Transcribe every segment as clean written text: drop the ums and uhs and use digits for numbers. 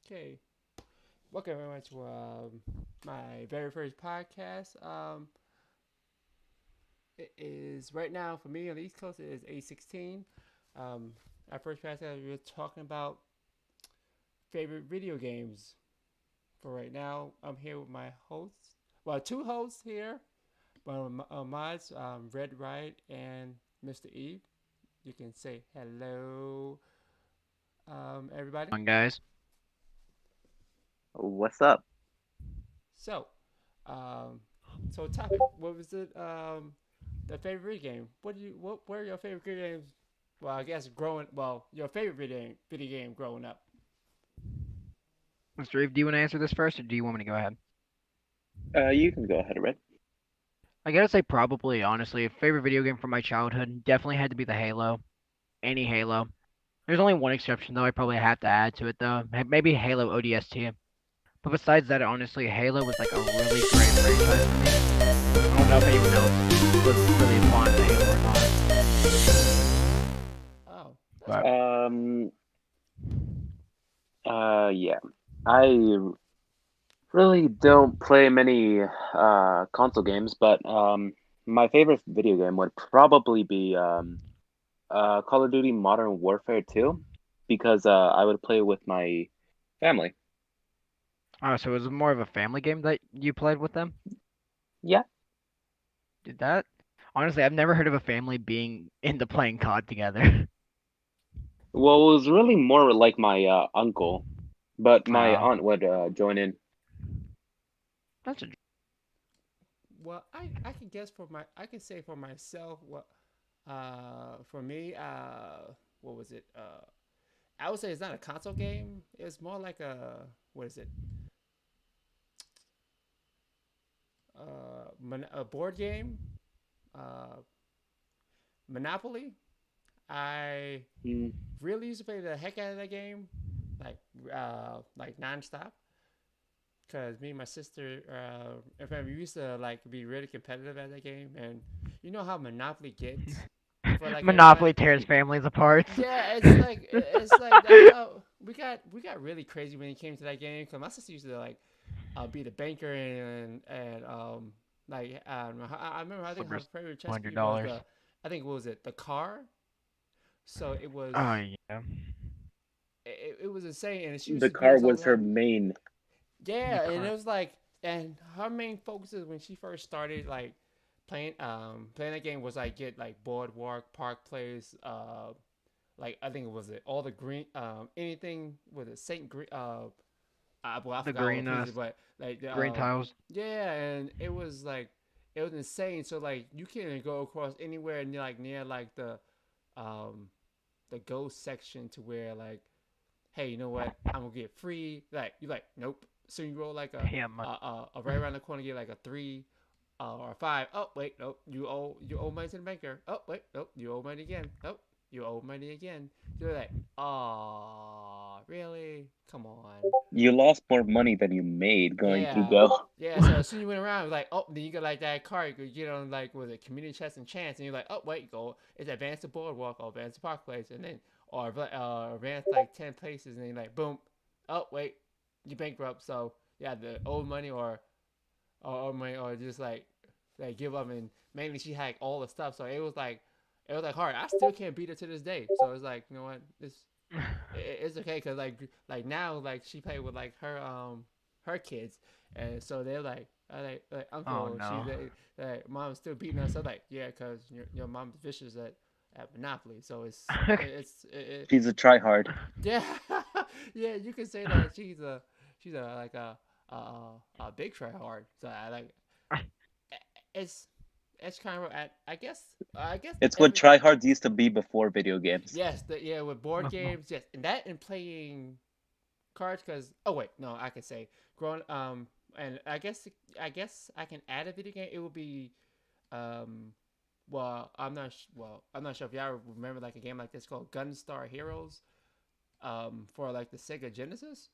Okay, welcome everyone to my very first podcast. It is right now for me on the East Coast. It is 8:16. Um, our first podcast we were talking about favorite video games. For right now, I'm here with my hosts. Well, two hosts here. One of mods, Red Riot and Mr. Eve. You can say hello, everybody. On guys. What's up? So, um, topic. What was it? The favorite video game. What were your favorite video games? Well, I guess growing. Well, your favorite video game growing up. Mr. Eve, do you want to answer this first, or do you want me to go ahead? You can go ahead, Red. I gotta say, probably, honestly, a favorite video game from my childhood definitely had to be the Halo. Any Halo. There's only one exception, though, I probably have to add to it, though. Maybe Halo ODST. But besides that, honestly, Halo was like a really great franchise for me. I don't know if anyone else was really fond of Halo or Oh, that's not. cool. Um, yeah. I really don't play many console games, but my favorite video game would probably be Call of Duty Modern Warfare 2 because I would play with my family. So it was more of a family game that you played with them? Yeah. Did that? Honestly, I've never heard of a family being into playing COD together. Well, it was really more like my uncle, but my Oh, aunt would join in. that's a Well, I can guess for my I can say for myself what for me what was it I would say it's not a console game. It's more like a what is it a board game uh Monopoly. I Mm. really used to play the heck out of that game, like nonstop. Cause me and my sister, in fact, we used to like be really competitive at that game, and you know how Monopoly gets for like everybody. Monopoly tears families apart. Yeah, it's like that's how we got really crazy when it came to that game. Cause my sister used to like be the banker and I remember I think her Slippers, favorite chess piece was $100. I think what was it the car. So it Oh was yeah, it was insane, and she used The to beat car us all the was her time. main. the Yeah, and it car. was like, and her main focus is when she first started like playing that game was like get like Boardwalk Park Place, like I think it was it all the green anything with a Saint Green well I The forgot all the green places, but like green tiles. yeah, and it was insane. So like you can't go across anywhere near like um the ghost section to where like hey, you know what? I'm gonna get free. Like you like, nope. So you roll like Damn. a right around the corner, get like a three or a five. Oh wait, nope. You owe money to the banker. Oh wait, nope. You owe money again. Nope. You owe money again. You're like, oh really? Come on. You lost more money than you made going through Yeah. Go. Yeah, so as soon as you went around, it was like, oh, then you got like that card, you get on like, was it community chest and chance, and you're like, oh, wait, go, it's advance to boardwalk or advance to park place, and then, or advance like 10 places, and then like, boom, oh, wait, you bankrupt, so, yeah, the old money or money, or just like give up, and mainly she had all the stuff, so it was like hard. I still can't beat her to this day, so it's like, you know what, it's okay, cause like now like she played with like her kids, and so they're like Oh uncle, she's no. like mom's still beating us. So like yeah, cause your mom's vicious at Monopoly, so She's a tryhard. yeah yeah you can say that she's a like a big try hard. So I like it's it's kind of at I guess It's what every tryhards used to be before video games. yes yeah with board games yes and that and playing cards because oh wait no I can say growing and I guess I can add a video game it would be um well I'm not sure if y'all remember like a game like this called Gunstar Heroes for like the Sega Genesis.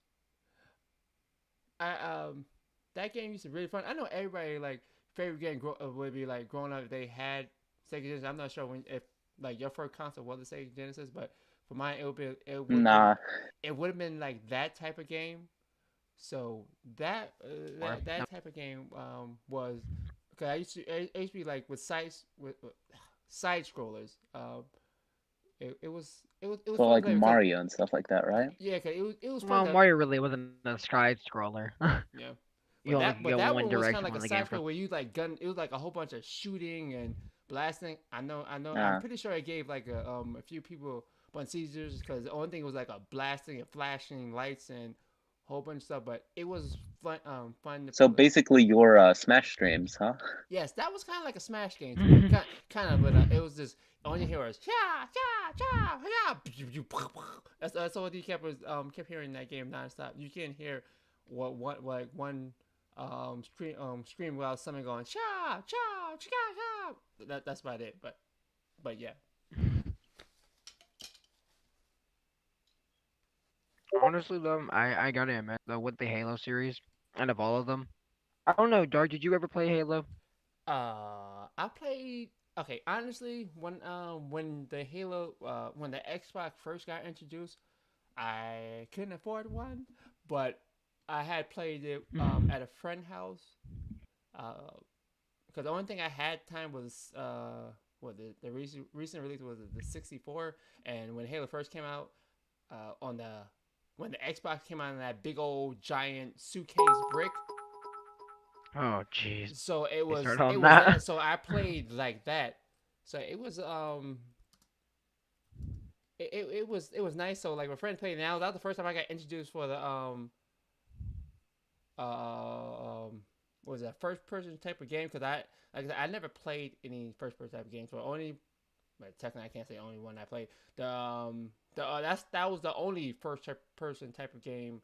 I that game used to be really fun. I know everybody like favorite game would be like growing up they had Sega Genesis. I'm not sure when if like your first console was the Sega Genesis, but For mine, Nah. it would have been like that type of game. So Or that type of game was because I used to be like with side scrollers. It was So fun to like play because Mario and stuff like that, right? yeah, cause it was fun well, to Mario really wasn't a side scroller. yeah. You only could But go that one one was kind of direction like a from the game side from. scroll where you like gun. It was like a whole bunch of shooting and blasting. I know. I'm Uh, pretty sure I gave like a few people one Caesars because the only thing was like a blasting and flashing lights and whole bunch of stuff. But it was fun to so play. basically your Smash streams, huh? Yes, that was kind of like a Smash game to me. Kind of, but it was just all you hear was cha cha cha cha. That's all you kept hearing in that game nonstop. You can't hear one scream while someone going cha cha cha cha. That's about it. But yeah. Honestly, though, I gotta admit, though, with the Halo series, out of all of them, I don't know, Dark, did you ever play Halo? I played. Okay, honestly, when the Halo when the Xbox first got introduced, I couldn't afford one, but I had played it at a friend house. Because the only thing I had time was the recent release was the 64, and when Halo first came out, on the when the Xbox came out in that big old giant suitcase brick, Oh, jeez. so They started on that. so I played like that. So it was nice. So like my friend played now. That was the first time I got introduced for the what was that first person type of game because like I said, I never played any first person type of games. So only, but technically I can't say only one I played. That was the only first person type of game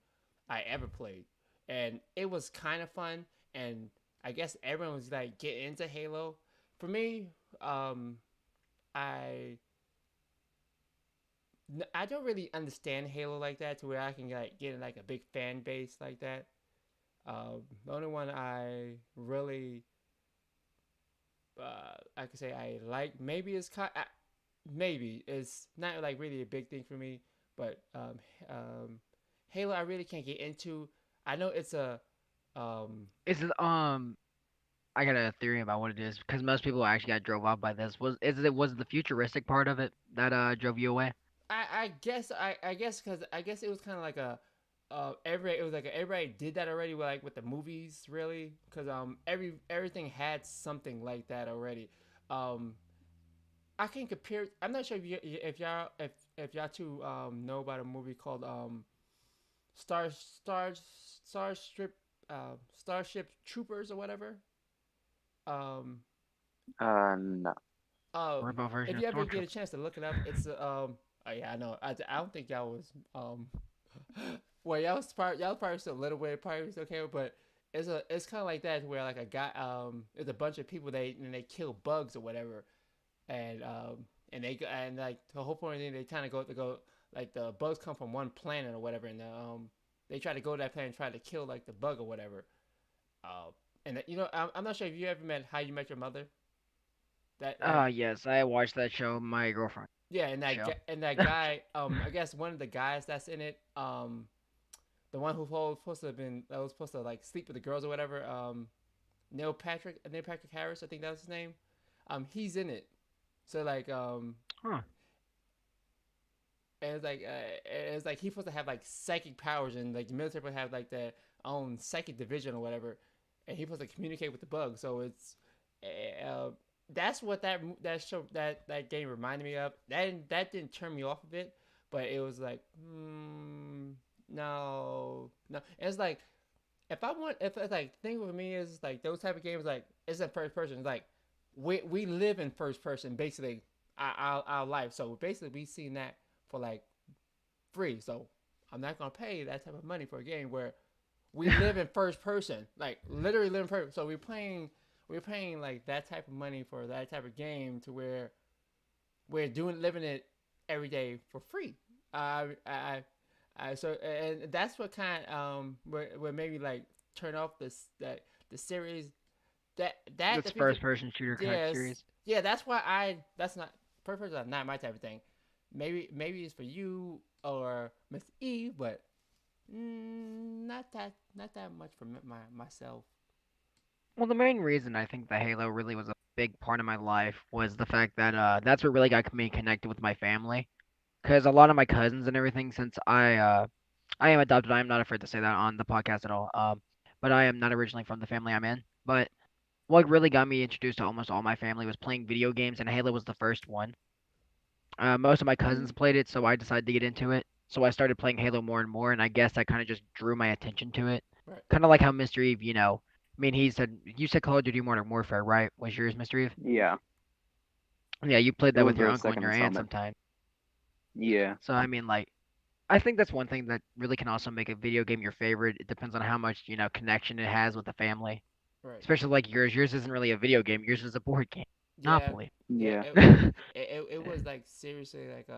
I ever played, and it was kind of fun. And I guess everyone was like getting into Halo. For me, I I don't really understand Halo like that to where I can like get like a big fan base like that. The only one I really I could say I like maybe it's not like really a big thing for me, but Halo I really can't get into. I know it's a Is it, I got a theory about what it is, because most people actually got drove off by this. Was it the futuristic part of it that drove you away? I guess because I guess it was kind of like a everybody it was like everybody did that already with like with the movies really because everything had something like that already. Um, I can compare. I'm not sure if y'all two know about a movie called Star Star Starship Starship Troopers or whatever. Um, No. Rip-off version if of you ever get a Stormtrooper. chance to look it up, it's oh yeah I know I don't think y'all was well y'all was probably still a little bit probably was okay but it's kind of like that where like a guy there's a bunch of people they kill bugs or whatever and they and like the whole point of they kind of go like the bugs come from one planet or whatever and they try to go to that planet and try to kill like the bug or whatever uh, and you know I'm not sure if you ever met How You Met Your Mother that Yes, I watched that show. with My girlfriend yeah show. and that guy I guess one of the guys that's in it the one who was supposed to have been that was supposed to like sleep with the girls or whatever Neil Patrick Harris I think that was his name he's in it so like Huh. and it's like he's supposed to have like psychic powers and like the military would have like their own psychic division or whatever and he's supposed to communicate with the bug so it's uh, that's what that game reminded me of that didn't turn me off of it but it was like no and it's like if it's like the thing with me is like those type of games like it's a first person it's like we live in first person basically our life so basically we seen that for like free so I'm not gonna pay that type of money for a game where we live in first person like literally live in first so we're paying like that type of money for that type of game to where we're doing living it every day for free so and that's what kind where maybe like turn off this that the series that It's first person shooter kind of yes series. yeah that's why I that's not first person is not my type of thing maybe it's for you or Miss Eve, but not that much for myself. Well, the main reason I think the Halo really was a big part of my life was the fact that that's what really got me connected with my family. Because a lot of my cousins and everything, since I am adopted, I am not afraid to say that on the podcast at all. But I am not originally from the family I'm in. But what really got me introduced to almost all my family was playing video games, and Halo was the first one. Most of my Mm. cousins played it, so I decided to get into it. So I started playing Halo more and more, and I guess that kind of just drew my attention to it. Right. Kind of like how Mr. Eve, I mean, you said Call of Duty Modern Warfare, right? Was yours, Mr. Eve? Yeah, Yeah, you played it that was with your the uncle and second your aunt installment. sometime. Yeah. So I mean, like, I think that's one thing that really can also make a video game your favorite. It depends on how much, connection it has with the family. Right. Especially like yours. Yours isn't really a video game. Yours is a board game. Yeah. Monopoly. Yeah. Yeah. It was like seriously like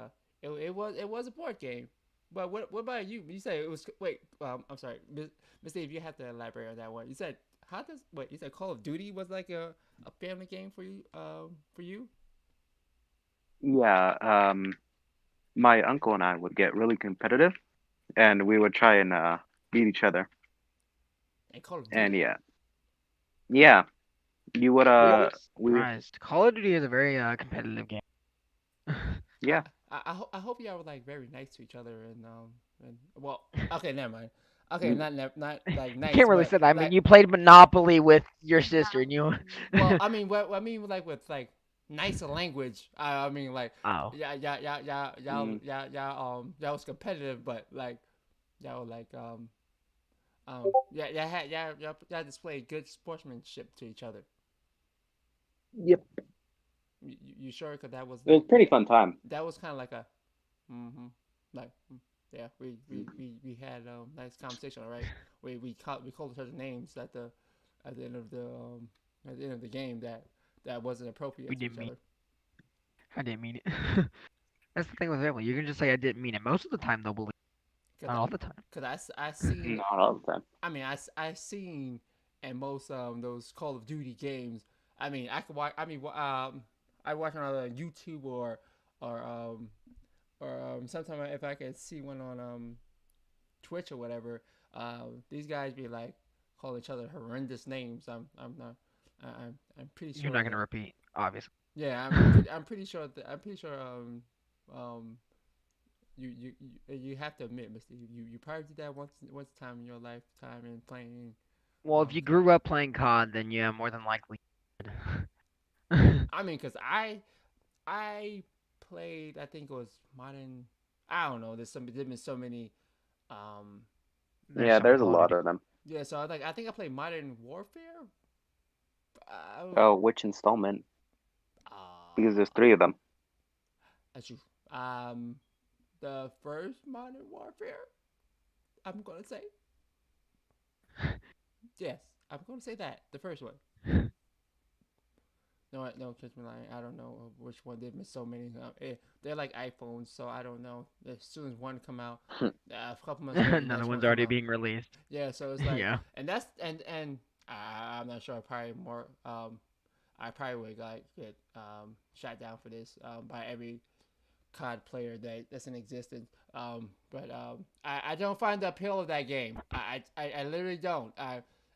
it was a board game. But what about you? You said it was wait. I'm sorry, Miss Steve. You have to elaborate on that one. You said how does wait? You said Call of Duty was like a family game for you. For you Yeah. My uncle and I would get really competitive, and we would try and beat each other. and Call of And Duty. yeah, yeah, you would Really we surprised. Call of Duty is a very competitive game. I yeah. I hope y'all were like very nice to each other and well okay never mind okay Mm. not like You nice can't really but say that. I mean, like you played Monopoly with your sister, and you. well I mean like with like nicer language I mean like Oh. Mm. y'all was competitive but like y'all were like y'all displayed good sportsmanship to each other. Yep. You sure? Cause that was It was like a pretty fun time. that was kind of like a mm-hmm like yeah we had nice conversation all right we called each other names at the end of the at the end of the game that wasn't We appropriate to didn't each mean. other. I didn't mean it. That's the thing with family. You can just say I didn't mean it. Most of the time they'll believe. Cause Not all the time. I seen Not all the time. I mean I seen in most those Call of Duty games. I mean I could watch. I mean I watch on other YouTube or sometimes if I could see one on Twitch or whatever. These guys be like call each other horrendous names. I'm not. I'm pretty You're sure not gonna that. repeat, obviously. Yeah, I'm pretty sure that I'm pretty sure um you have to admit, Mister, you probably did that once time in your lifetime in playing Well, if you COD. grew up playing COD, then yeah, more than likely. I mean, cause I played. I think it was modern. I don't know. There's been so many. Um, There's Yeah, so many there's a Call of lot Duty. of them. yeah. So I think I played Modern Warfare. Uh, Oh, which installment? Because there's uh three of them. that's you. Um, the first Modern Warfare. I'm gonna say yes. I'm gonna say that the first one. No, no, catch me lying. I don't know which one. They've missed so many. They're like iPhones, so I don't know. As soon as one come out, a couple months later, the Another next one one's come already out. being released. Yeah, so it's like, Yeah. and that's and I'm not sure. Probably more. I probably would like get shot down for this by every COD player that's in existence. But I don't find the appeal of that game. I literally don't.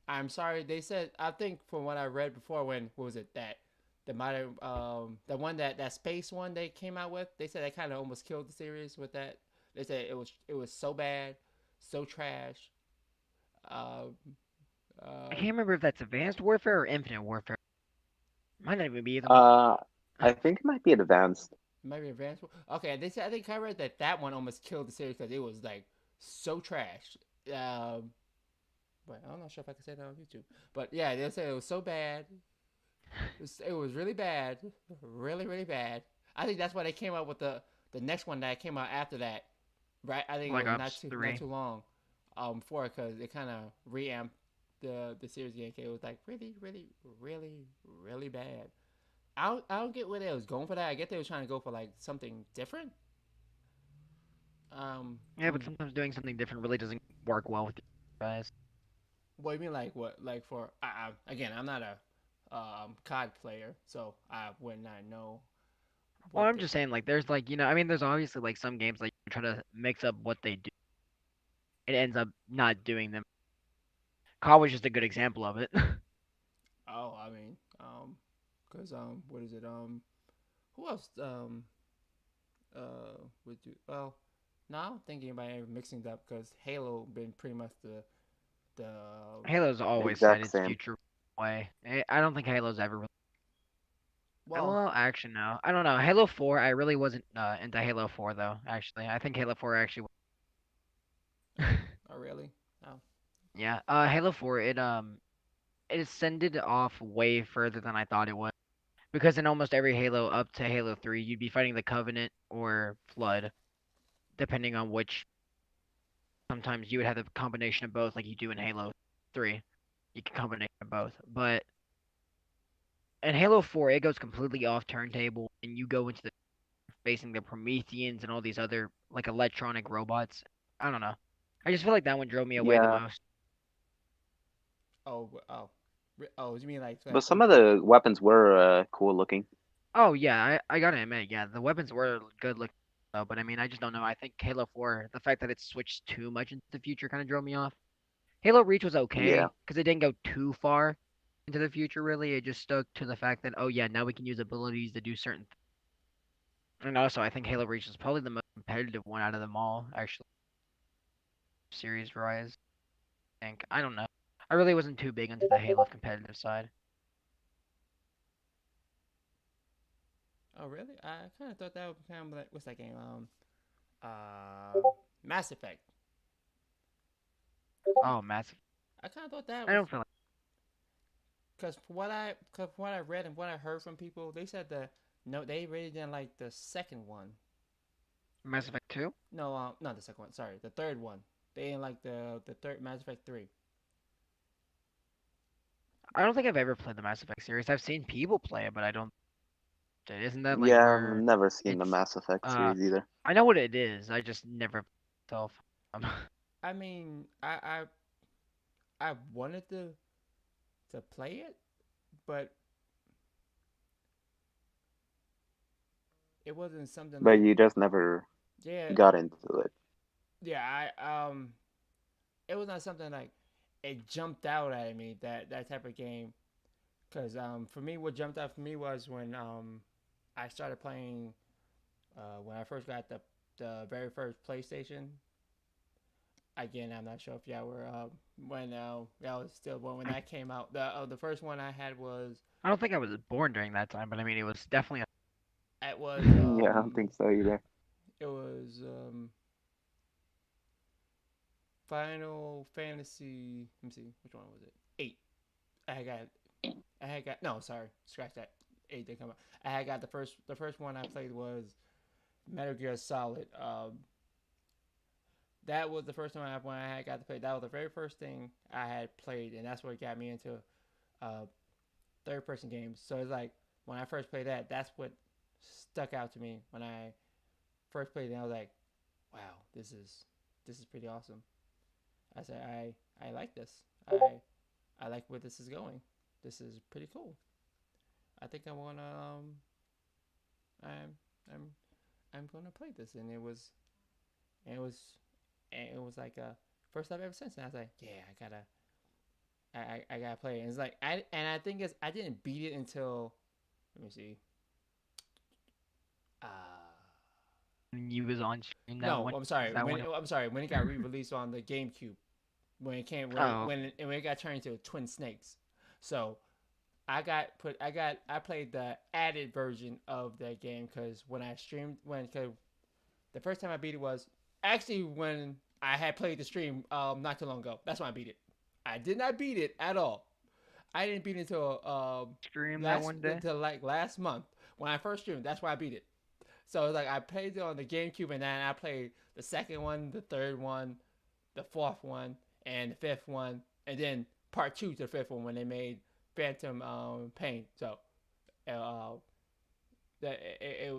I'm sorry. They said I think from what I read before when what was it that the modern the one that space one they came out with they said they kind of almost killed the series with that. They said it was so bad, so trash. Um, I uh, can't remember if that's Advanced Warfare or Infinite Warfare. Might not even be either one. Uh, I think it might be advanced. maybe advanced. Okay, they said I think I read that one almost killed the series because it was like so trash. Um, but I'm not sure if I can say that on YouTube. But yeah, they said it was so bad. It was really bad, really bad. I think that's why they came out with the next one that came out after that. Right, I think it Black was Ops not 3. too long, for it because it kind of reamped the series again. It was like really bad. I don't get where they was going for that. I get they were trying to go for like something different. Yeah, but Um, sometimes doing something different really doesn't work well with you guys. what do you mean like what like for again I'm not a COD player, so I would not know Well, what I'm the just saying, like, there's like, I mean, there's obviously like some games like try to mix up what they do. It ends up not doing them. COD was just a good example of it. oh I mean cause what is it who else would do well now I'm thinking about mixing it up because Halo been pretty much the Halo's always had Exact its same. future way. I don't think Halo's ever really. well Well, actually, no. I don't know. Halo 4, I really wasn't into Halo 4 though. Actually, I think Halo 4 actually. oh, oh really oh Yeah. Halo 4, it ascended off way further than I thought it would. Because in almost every Halo up to Halo 3, you'd be fighting the Covenant or Flood, depending on which. Sometimes you would have the combination of both, like you do in Halo 3. You can combine both. But in Halo 4, it goes completely off turntable, and you go into the facing the Prometheans and all these other like electronic robots. I don't know. I just feel like that one drove me away the Yeah, most. oh oh you mean but like some of the weapons were cool looking. Oh yeah, I gotta admit, yeah, the weapons were good looking though, but I mean, I just don't know. I think Halo 4, the fact that it switched too much into the future kind of drove me off. Halo Reach was Yeah, okay because it didn't go too far into the future. Really, it just stuck to the fact that oh yeah, now we can use abilities to do certain. And also, I think Halo Reach is probably the most competitive one out of them all. Actually, series rise. Think I don't know. I really wasn't too big into the Halo competitive side. oh really I kind of thought that would kind of like what's that game Mass Effect Oh, massive. I kind of thought that I was don't feel like because cause from what I read and what I heard from people, they said that no, they really didn't like the second one. Mass Effect 2. No, not the second one. Sorry, the third one. They didn't like the third Mass Effect 3. I don't think I've ever played the Mass Effect series. I've seen people play it, but I don't. Isn't that like yeah. I've where never seen the it's? Mass Effect Uh, series either. I know what it is. I just never myself. Um, I mean, I wanted to play it, but it wasn't something But like you just never yeah got into it. yeah it was not something like it jumped out at me that type of game because for me what jumped out for me was when I started playing when I first got the very first PlayStation. Again, I'm not sure if y'all were when y'all was still born when that came out. The first one I had was I don't think I was born during that time, but I mean, it was definitely. it was Yeah, I don't think so either. it was Final Fantasy. Let me see, which one was it? 8. I had got I had got no, sorry, scratch that. 8 didn't come out. I had got the first one I played was Metal Gear Solid. That was the first time when I had got to play. That was the very first thing I had played, and that's what got me into uh, third person games. So it's like when I first played that, that's what stuck out to me when I first played it. I was like, wow, this is pretty awesome. I said I like this. I like where this is going. This is pretty cool. I think I wanna I'm I'm I'm gonna play this, and it was it was like a first time ever since. And I was like, yeah, I gotta play it. And it's like I think it's I didn't beat it until let me see. Uh You was on stream that no, one. I'm Is sorry. that When one? I'm sorry when it got re-released on the GameCube when it came Oh, when it got turned into Twin Snakes. So I played the added version of that game because when I streamed when cause the first time I beat it was actually when I had played the stream not too long ago. That's when I beat it. I did not beat it at all. I didn't beat it until stream that one day. like last month when I first streamed. That's why I beat it. So it's like I played it on the GameCube and then I played the second one, the third one, the fourth one, and the fifth one, and then part two to the fifth one when they made Phantom Pain. So uh, that it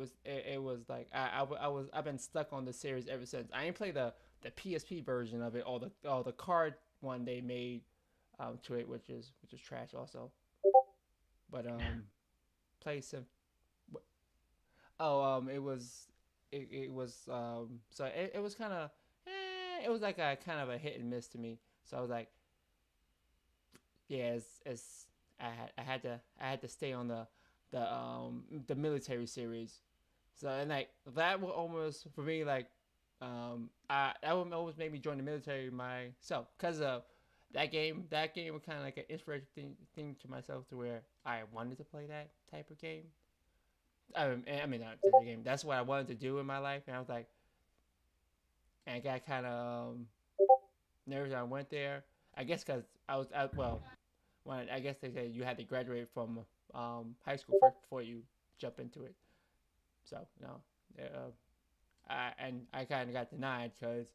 was like I've been stuck on the series ever since. I ain't played the PSP version of it or the card one they made to it, which is trash also. But play some. Oh, it was so it was kind of it was like a kind of a hit and miss to me. So I was like, yeah, it's I had to stay on the military series. So and like that will almost for me like I that would almost make me join the military myself because of that game. That game was kind of like an inspiration thing to myself to where I wanted to play that type of game. I mean not type of game. That's what I wanted to do in my life, and I was like, and I got kind of nervous. When I went there. I guess because well when I guess they said you had to graduate from high school first before you jump into it. So no, and I kind of got denied because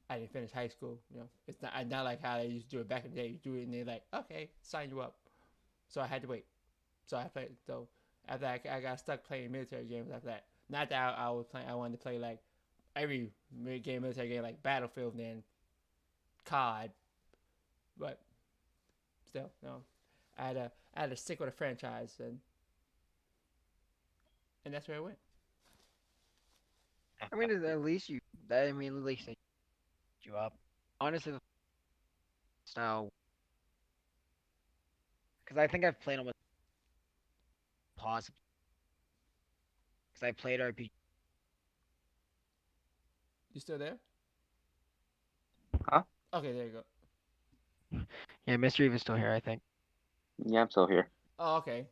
I didn't finish high school. It's not like how they used to do it back in the day. You do it and they're like, okay, sign you up. So I had to wait. So I played. So after that, I got stuck playing military games after that. Not that I was playing. I wanted to play like every military game like Battlefield and then COD, but still no. I had to stick with a franchise and that's where I went. I mean, at least you. I mean, at least they you up. Honestly, the style, because I think I've played almost possible. Because I played RPG. You still there? Huh? Okay, there you go. Yeah, Mystery is still here, I think. Yeah, I'm still here. Oh, okay.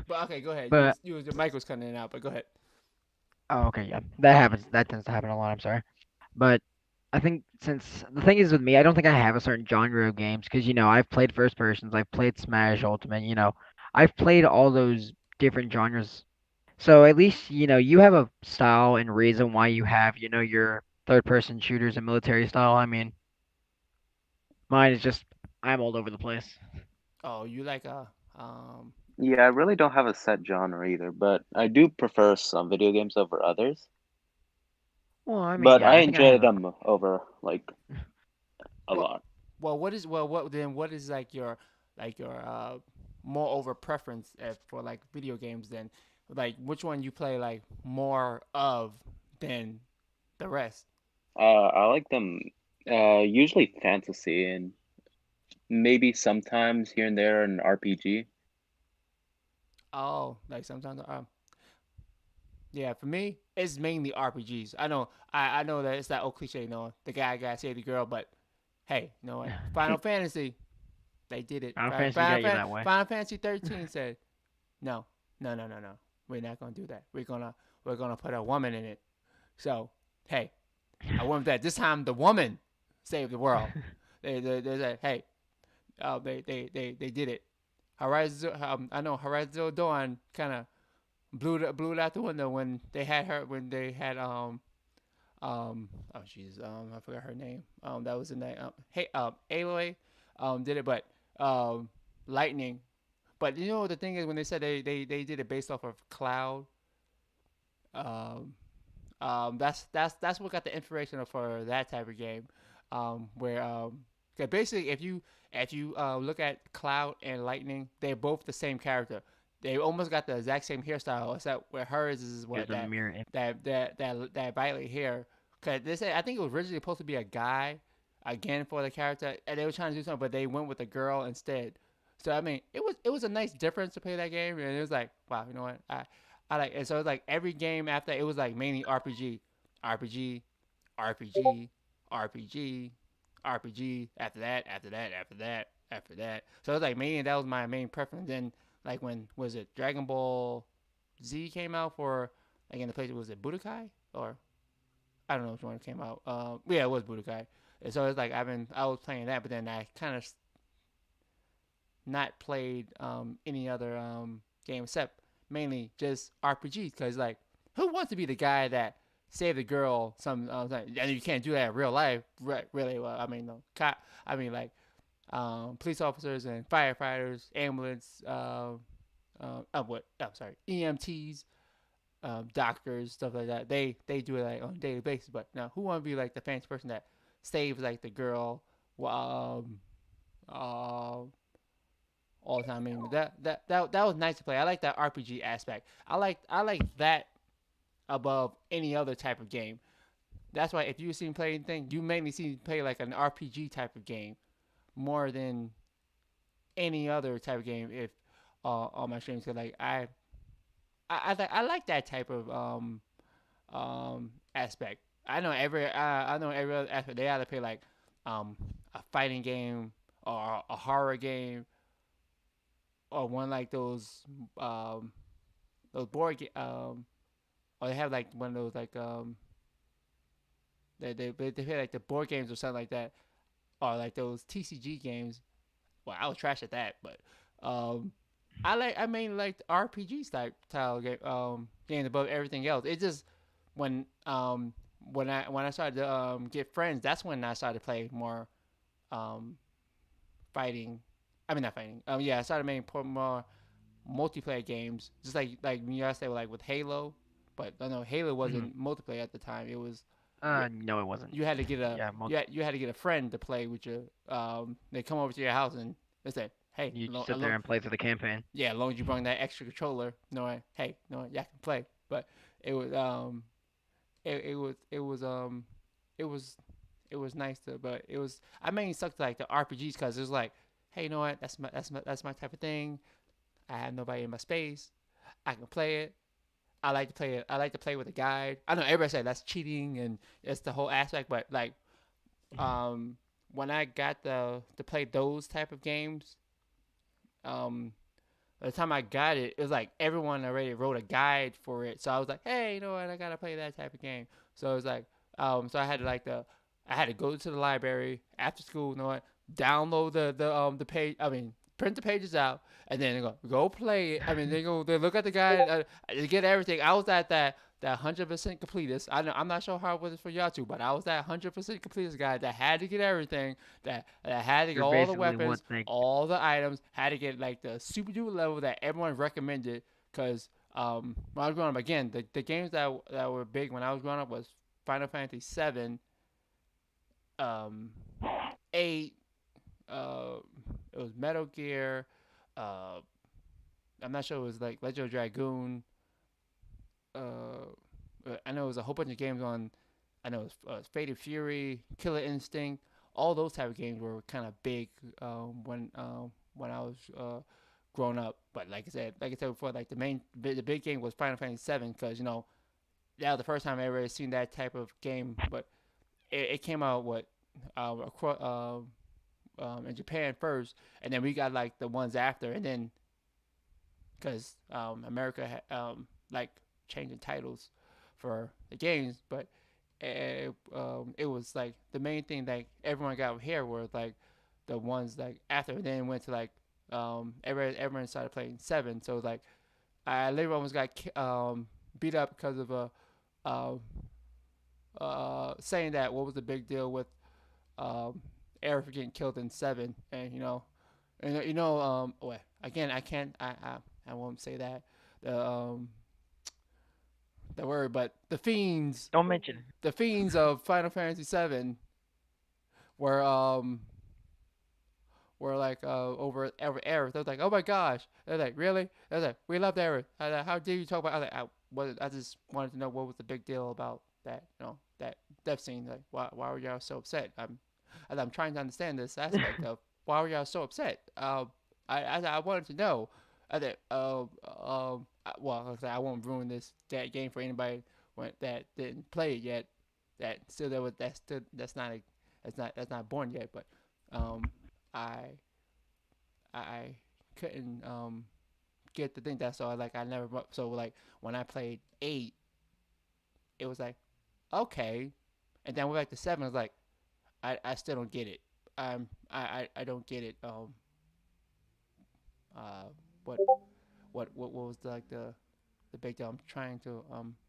But okay, go ahead. But Your mic was cutting in and out, but go ahead. oh, okay, yeah, that happens. That tends to happen a lot. I'm sorry, but I think since the thing is with me, I don't think I have a certain genre of games because I've played first persons, I've played Smash Ultimate, I've played all those different genres. So at least you have a style and reason why you have your third person shooters and military style. I mean, mine is just I'm all over the place. Oh, you like um Yeah, I really don't have a set genre either, but I do prefer some video games over others. Well, I mean, But yeah, I I think I enjoy have a. them over like a what lot. what is like your moreover preference for like video games then? Like which one you play like more of than the rest? I like them usually fantasy and maybe sometimes here and there an RPG. Oh, like sometimes yeah, for me, it's mainly RPGs. I know that it's that old cliche, the guy got to save the girl, but hey, you know what? Final Fantasy, they did it. Final Fantasy got you that way. Final Fantasy 13 said, no, no. We're not gonna do that. We're gonna put a woman in it. So, hey, I went with that. This time, the woman saved the world. They said, hey, they did it. Horizon, I know Horizon Zero Dawn kind of blew it out the window when they had oh jeez I forgot her name that was in that hey Aloy did it but um Lightning but the thing is when they said they did it based off of Cloud um that's what got the inspiration for that type of game where 'cause basically if you look at Cloud and Lightning they're both the same character they almost got the exact same hairstyle except where hers is Here's what the mirror. that violet hair. Cause they said I think it was originally supposed to be a guy again for the character, and they were trying to do something, but they went with a girl instead. So I mean, it was a nice difference to play that game, and it was like wow, you know what I like. And so it's like every game after it was like mainly RPG, RPG, RPG, RPG, RPG. After that, after that, after that, after that. So it was like mainly that was my main preference. Then like when was it Dragon Ball Z came out for like in the place was it Budokai or I don't know which one came out. Yeah, it was Budokai. And so it's like I was playing that, but then I kind of not played any other game except mainly just RPGs because like who wants to be the guy that saved the girl and you can't do that in real life really well. I mean no cop I mean like police officers and firefighters, ambulance, what? I'm sorry, EMTs, doctors, stuff like that. They do it like on a daily basis. But now, who want to be like the fancy person that saves like the girl, um, uh, all the time. I mean, that was nice to play. I like that RPG aspect. I like that above any other type of game. That's why if you see me play anything, you mainly see me play like an RPG type of game more than any other type of game. If on my streams, 'cause like I like that type of aspect. I know every other aspect. They either play like um a fighting game or a horror game or one like those or they have like one of those like they play like the board games or something like that, or like those TCG games. Well, I was trash at that, but um, I mainly like the RPG style game games above everything else. It just when when I started to get friends, that's when I started to play more um fighting. I mean not fighting. Yeah, I started making more multiplayer games, just like you guys say like with Halo, but I know Halo Mhm. wasn't multiplayer at the time. It was No, it wasn't. you had to get a Yeah, you had to get a friend to play with you. They come over to your house and they say, "Hey, you just sit there and play through the campaign. yeah, as long as you bring that extra controller, knowing, hey, no, yeah, I can play." But it was it was it was it was nice to, but it was I mainly sucked like the RPGs because it was like, hey, you know what? That's my type of thing. I have nobody in my space. I can play it. I like to play it. I like to play with a guide. I know everybody said that's cheating and it's the whole aspect, but like um when I got the to play those type of games, um by the time I got it, it was like everyone already wrote a guide for it. So I was like, hey, you know what? I gotta play that type of game. So it was like, so I had to I had to go to the library after school. You know what? Download the page. I mean, print the pages out, and then go play it. I mean, they look at the guide, they get everything. I was at that 100% completist. I'm not sure how it was for y'all two, but I was that 100% completist guy that had to get everything. That had to get You're all the basically what weapons, they. all the items, had to get like the super duper level that everyone recommended. Cause when I was growing up, again, the games that were big when I was growing up was Final Fantasy 7, um, 8. Uh, it was Metal Gear. Uh, I'm not sure it was like Legend of Dragoon. Uh, I know it was a whole bunch of games on. I know it was Fated Fury, Killer Instinct. All those type of games were kind of big when I was growing up. But like I said before, like the big game was Final Fantasy 7 because that was the first time I ever seen that type of game. But it came out across, in Japan first, and then we got like the ones after, and then because America like changing titles for the games, but it was like the main thing that everyone got here were like the ones like after, and then it went to like everyone started playing 7, so it was like I literally almost got beat up because of a uh, saying that what was the big deal with um, Eric getting killed in 7, and wait, again I can't I won't say that the the word, but Don't mention. the fiends of Final Fantasy 7 were like over Aerith. They was like, oh my gosh. They're like, really? They're like, we loved Aerith. How dare you talk about? I just wanted to know what was the big deal about that. That death scene. Like, why were y'all so upset? I'm trying to understand this aspect of why were y'all so upset. I wanted to know. Well, like I said, I won't ruin that game for anybody that didn't play it yet. That's not born yet. But um, I I couldn't get the thing that so like I never so like when I played 8, it was like okay, and then went back to 7. I was like I still don't get it. I don't get it. Uh, what what was the big deal? I'm trying to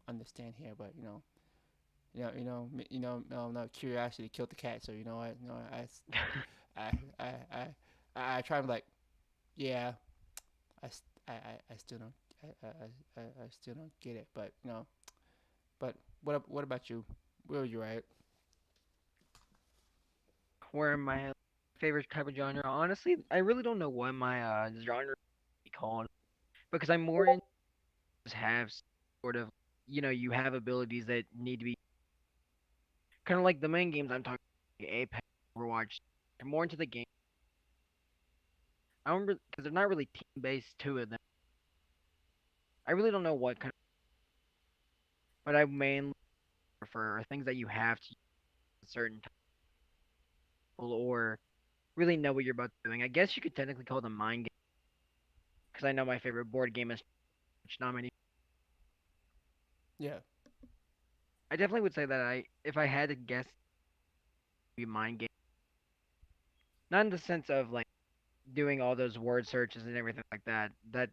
understand here, but no, curiosity killed the cat. So I, I, I, I try to like, yeah, I still don't, I still don't get it. But but what about you? Where are you at? Where am I? favorite type of genre. Honestly, I really don't know what my genre be called because I'm more in have sort of you have abilities that need to be kind of like the main games I'm talking like Apex, Overwatch. I'm more into the game. I don't because they're not really team based two of them. I really don't know what kind of, but I mainly prefer are things that you have to use a certain time or really know what you're about to doing. I guess you could technically call them mind games because I know my favorite board game is which not many. Yeah. I definitely would say that if I had to guess, it'd be mind game. Not in the sense of like doing all those word searches and everything like that. That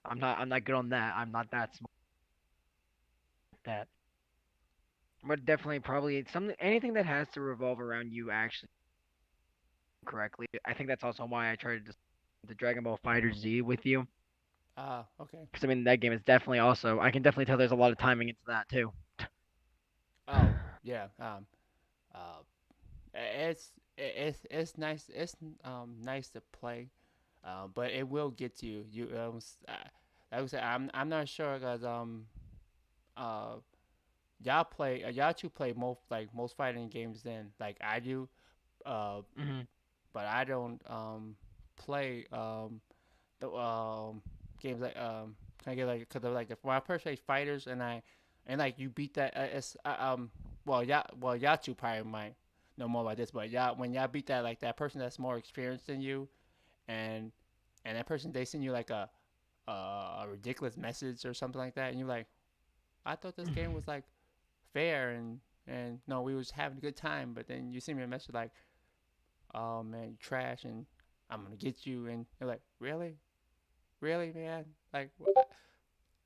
I'm not good on that. I'm not that smart at that. But definitely probably something anything that has to revolve around you actually correctly. I think that's also why I tried to the Dragon Ball Fighter Z with you. Okay. Because I mean that game is definitely also I can definitely tell there's a lot of timing into that too. Oh, yeah. Uh, it's nice. It's nice to play. But it will get to you. Like I said, I'm not sure because uh y'all two play most fighting games than like I do. Uh, Hmm. but I don't play the games like can I get like because like when I first play fighters and like you beat that it's y'all two probably might know more about this, but y'all when y'all beat that like that person that's more experienced than you and that person they send you like a ridiculous message or something like that, and you're like, I thought this game was like fair and no, we was having a good time, but then you send me a message like, oh man, you trash and I'm gonna get you, and you're like, really, really, man, like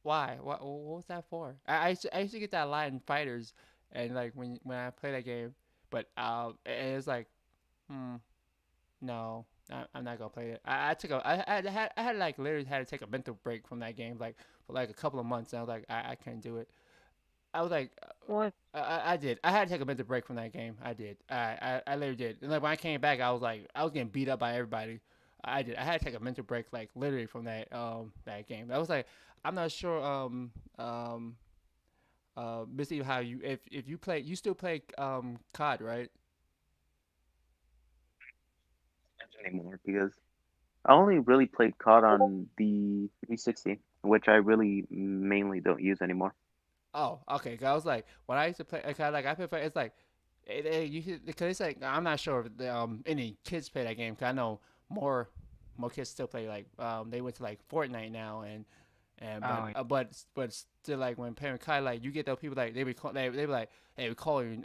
why? What was that for? I used to get that a lot in fighters, and like when I play that game, but and it's like, hmm, no, I'm not gonna play it. I took a I had like literally had to take a mental break from that game like for like a couple of months. And I was like I can't do it. I was like What? I did. I had to take a mental break from that game. I did. I literally did. And like when I came back, I was like I was getting beat up by everybody. I did. I had to take a mental break like literally from that game. I was like I'm not sure Missy how you if you play you still play COD, right? Anymore because I only really played COD on the 360, which I really mainly don't use anymore. Oh, okay. 'Cause I was like, when I used to play, like I prefer. It's like, because it's like I'm not sure if any kids play that game. 'Cause I know more kids still play like they went to like Fortnite now and Oh, but still like when playing COD like you get those people like they be like they would call you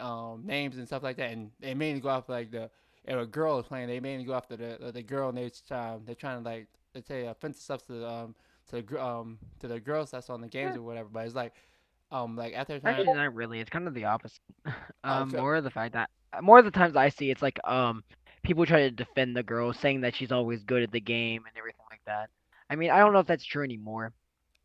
names and stuff like that and they mainly go after like the if a girl is playing they mainly go after the girl and they're trying to like they say offensive stuff to the girls that's on the games yeah. or whatever. But it's like after trying. Actually, not really. It's kind of the opposite. Oh, More of the fact that more of the times I see it's like people try to defend the girl, saying that she's always good at the game and everything like that. I mean, I don't know if that's true anymore.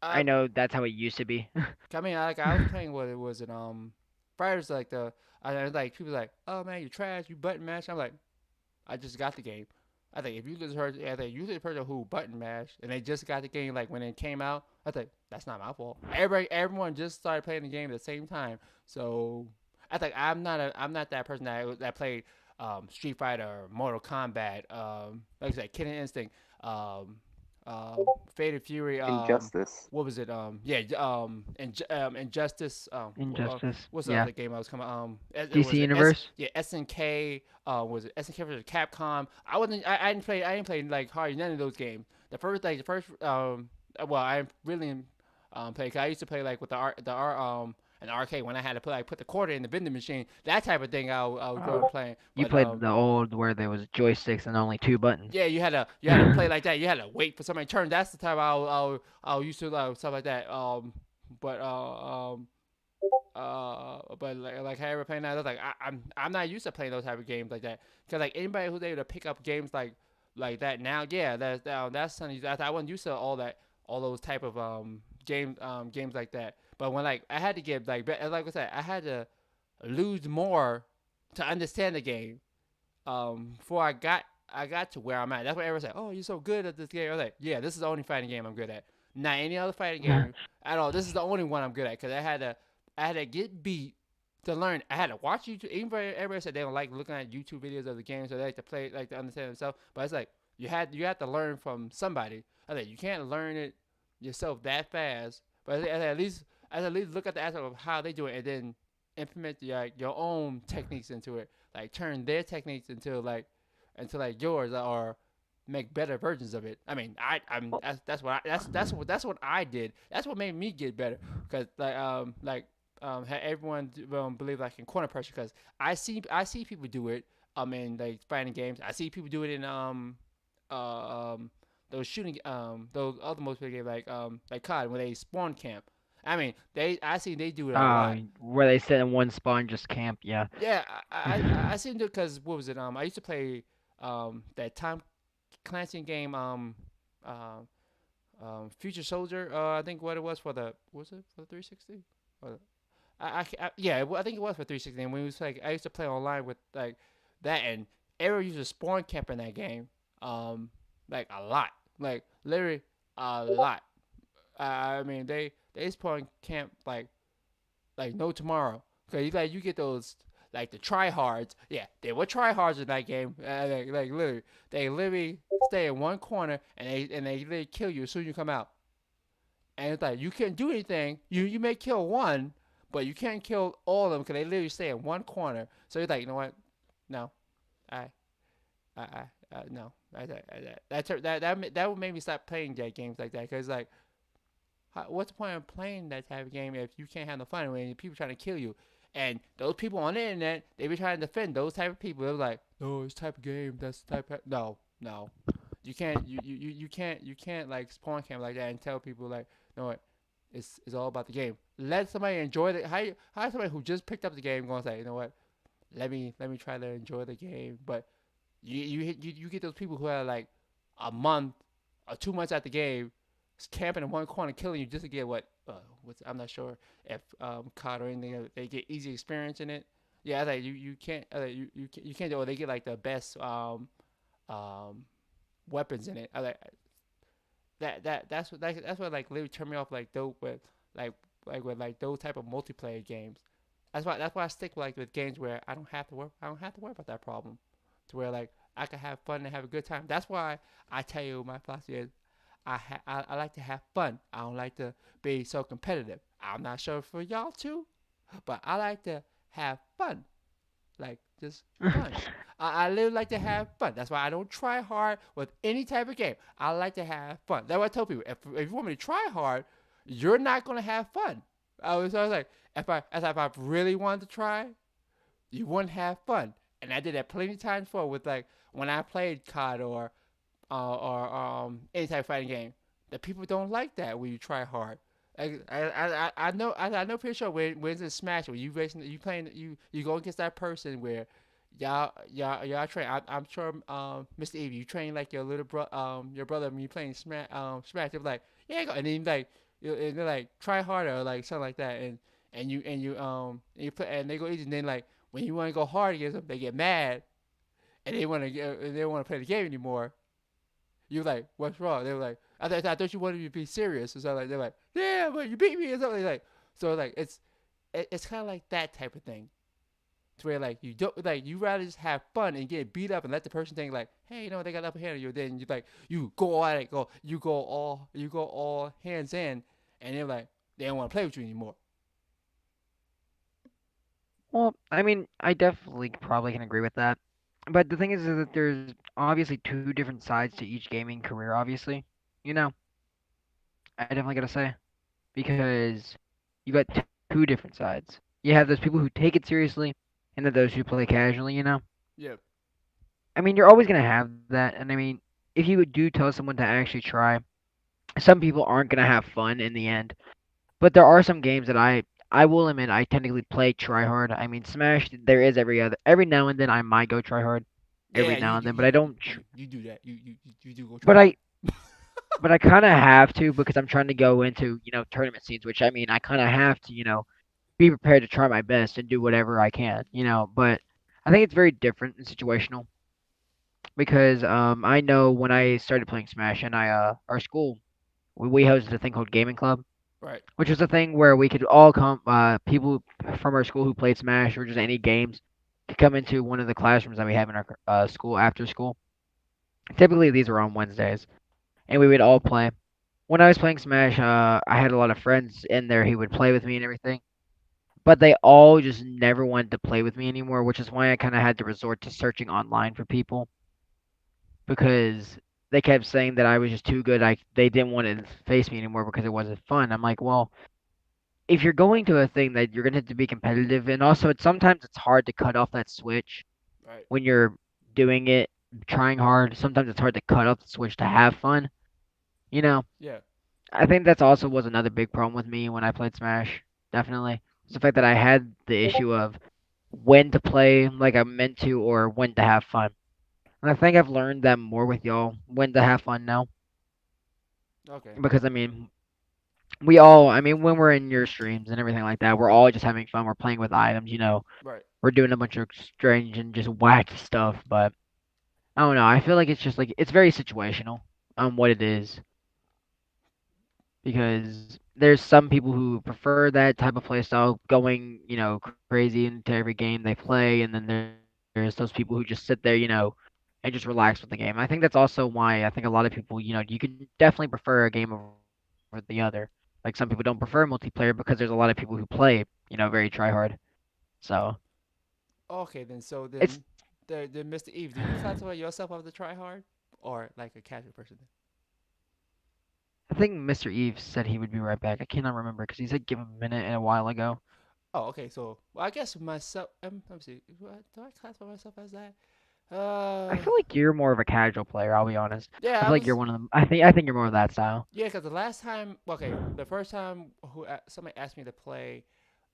I I know that's how it used to be. I mean like I was playing what it was in Friars like I was like people like oh man you trash you button mash. I'm like I just got the game. I think if you just heard, I think you the person who button mashed and they just got the game like when it came out. I think that's not my fault. Everyone just started playing the game at the same time. So I think I'm not that person that played Street Fighter or Mortal Kombat. Like I said, Killing Instinct, um, uh, Fate and Fury. Injustice. What was it? Injustice. Injustice. What's the Yeah. other game I was coming? It was DC it Universe. yeah, SNK. Was it SNK versus Capcom? I didn't play like hardly none of those games. The first well I really play. 'Cause I used to play like with an arcade when I had to put the quarter in the vending machine. That type of thing I was going playing. You But played the old where there was joysticks and only two buttons. yeah, you had to play like that. You had to wait for somebody to turn. That's the time I used to stuff like that. But but like how ever playing that, I was like I'm not used to playing those type of games like that. Cause like anybody who's able to pick up games like that now, yeah, that's something I wasn't used to all those type of games like that. But when like I had to get like I said, I had to lose more to understand the game before I got I got to where I'm at. That's why everyone's like, "Oh, you're so good at this game." I was like, "Yeah, this is the only fighting game I'm good at. Not any other fighting game at all. This is the only one I'm good at because I had to get beat to learn. I had to watch YouTube. Even though everybody said they don't like looking at YouTube videos of the game, so they like to play, like to understand themselves. But it's like you had to learn from somebody. I think you can't learn it yourself that fast. But at least look at the aspect of how they do it, and then implement your own techniques into it. Like turn their techniques into like yours, or make better versions of it. I mean, that's what I did. That's what made me get better. Cause everyone believe like in corner pressure. Cause I see people do it. In like fighting games. I see people do it in those shooting those other multiplayer games like COD when they spawn camp. I mean, I see they do it a lot. Where they sit in one spot and just camp. Yeah. Yeah, I seen it because what was it? I used to play that Tom Clancy game um Future Soldier. I think what it was for the was it for the 360? Or, yeah, I think it was for 360. And when it was like I used to play online with like that, and everyone used to spawn camp in that game. Like a lot, like literally a lot. I mean they spawn camp like no tomorrow. Cause you get those like the tryhards. Yeah, they were tryhards in that game. Like literally, they literally stay in one corner and they literally kill you as soon as you come out. And it's like you can't do anything. You may kill one, but you can't kill all of them because they literally stay in one corner. So you're like, you know what? No, I no. That would make me stop playing that games like that. Cause like, what's the point of playing that type of game if you can't have no fun when people trying to kill you? And those people on the internet, they be trying to defend those type of people. They're like, no, it's type of game. That's the type of no. You can't like spawn camp like that and tell people like, no, it's all about the game. Let somebody enjoy the how somebody who just picked up the game going to say, you know what, let me try to enjoy the game. But you get those people who are like a month or 2 months at the game camping in one corner, killing you just to get I'm not sure if COD or anything. They get easy experience in it. Yeah, I think you can't. You can't do it. They get like the best weapons in it. I like that's what like literally turned me off like dope with with like those type of multiplayer games. That's why I stick with games where I don't have to worry about that problem. To where like I can have fun and have a good time. That's why I tell you my philosophy is I like to have fun. I don't like to be so competitive. I'm not sure for y'all too, but I like to have fun. Like just fun. I really like to have fun. That's why I don't try hard with any type of game. I like to have fun. That's what I tell people. If you want me to try hard, you're not gonna have fun. So I was like, if I really wanted to try, you wouldn't have fun. And I did that plenty of times before with like when I played COD or any type of fighting game. The people don't like that when you try hard. I know pretty sure when it's in Smash where you playing you go against that person where y'all train. I'm sure Mr. Evie, you train like your your brother when you playing Smash. They're like, yeah, go. And then like and they're like try harder or like something like that, and you play and they go easy, and then like when you want to go hard against them, they get mad and they want to play the game anymore. You're like, what's wrong? They were like, I thought you wanted me to be serious or something. Like, they're like, yeah, but you beat me or something like. So like it's kind of like that type of thing. To where like you don't like you rather just have fun and get beat up and let the person think like, hey, you know they got upper hand on you. Then you go at it, you go all hands in, and they're like they don't want to play with you anymore. Well, I mean, I definitely probably can agree with that. But the thing is that there's obviously two different sides to each gaming career, obviously. You know, I definitely gotta say. Because you got two different sides. You have those people who take it seriously, and then those who play casually, you know? Yep. I mean, you're always gonna have that, and I mean, if you do tell someone to actually try, some people aren't gonna have fun in the end. But there are some games that I will admit I technically play try hard. I mean, Smash, there is every now and then I might go try hard every Yeah, now and then, but I don't. you do that. You do go But try hard. I kind of have to because I'm trying to go into tournament scenes, which I mean I kind of have to be prepared to try my best and do whatever I can. But I think it's very different and situational. because I know when I started playing Smash and our school we hosted a thing called Gaming Club, Right. which was a thing where we could all come people from our school who played Smash or just any games could come into one of the classrooms that we have in our school after school. Typically these were on Wednesdays, and we would all play. When I was playing Smash, I had a lot of friends in there who would play with me and everything, but they all just never wanted to play with me anymore, which is why I kind of had to resort to searching online for people because they kept saying that I was just too good. They didn't want to face me anymore because it wasn't fun. I'm like, well, if you're going to a thing that you're gonna have to be competitive, and also sometimes it's hard to cut off that switch Right. when you're doing it, trying hard. Sometimes it's hard to cut off the switch to have fun. You know, Yeah. I think that's also was another big problem with me when I played Smash. Definitely, it's the fact that I had the issue of when to play like I'm meant to or when to have fun. And I think I've learned that more with y'all when to have fun now. Okay. Because I mean, we all, I mean, when we're in your streams and everything like that, we're all just having fun. We're playing with items, Right. we're doing a bunch of strange and just wacky stuff. But I don't know. I feel like it's just like it's very situational on what it is because there's some people who prefer that type of play style, going, crazy into every game they play, and then there's those people who just sit there, and just relax with the game. I think that's also why I think a lot of people, you can definitely prefer a game over the other. Like some people don't prefer multiplayer because there's a lot of people who play, very try hard. So Okay, then. So it's then, Mr. Eve, do you classify yourself as a try hard or like a casual person? I think Mr. Eve said he would be right back. I cannot remember because he said give him a minute and a while ago. Oh, okay. So, well, I guess myself. Let me see. Do I classify myself as that? I feel like you're more of a casual player. I'll be honest. I Yeah, I feel like you're was. one of them. I think you're more of that style. Yeah, because the last time, okay, the first time somebody asked me to play,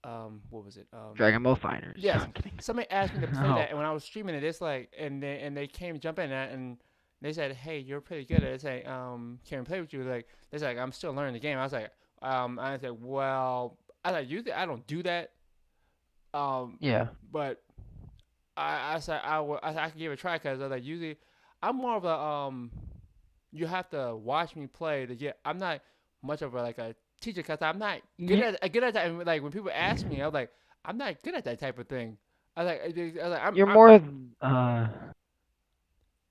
what was it? Dragon Ball Fighters. Yes, I'm kidding. somebody asked me to play Oh, that, and when I was streaming it, it's like, and they came jump in that, and they said, "Hey, you're pretty good at it." Say, can I play with you? Like, they said, like, "I'm still learning the game." I was like, I said, "Well, I like usually I don't do that, yeah. but I said I could give it a try because I was like usually I'm more of a you have to watch me play to get. I'm not much of a like a teacher because I'm not You, good at that. And, like when people ask me, I'm like I'm not good at that type of thing. I was like you're more.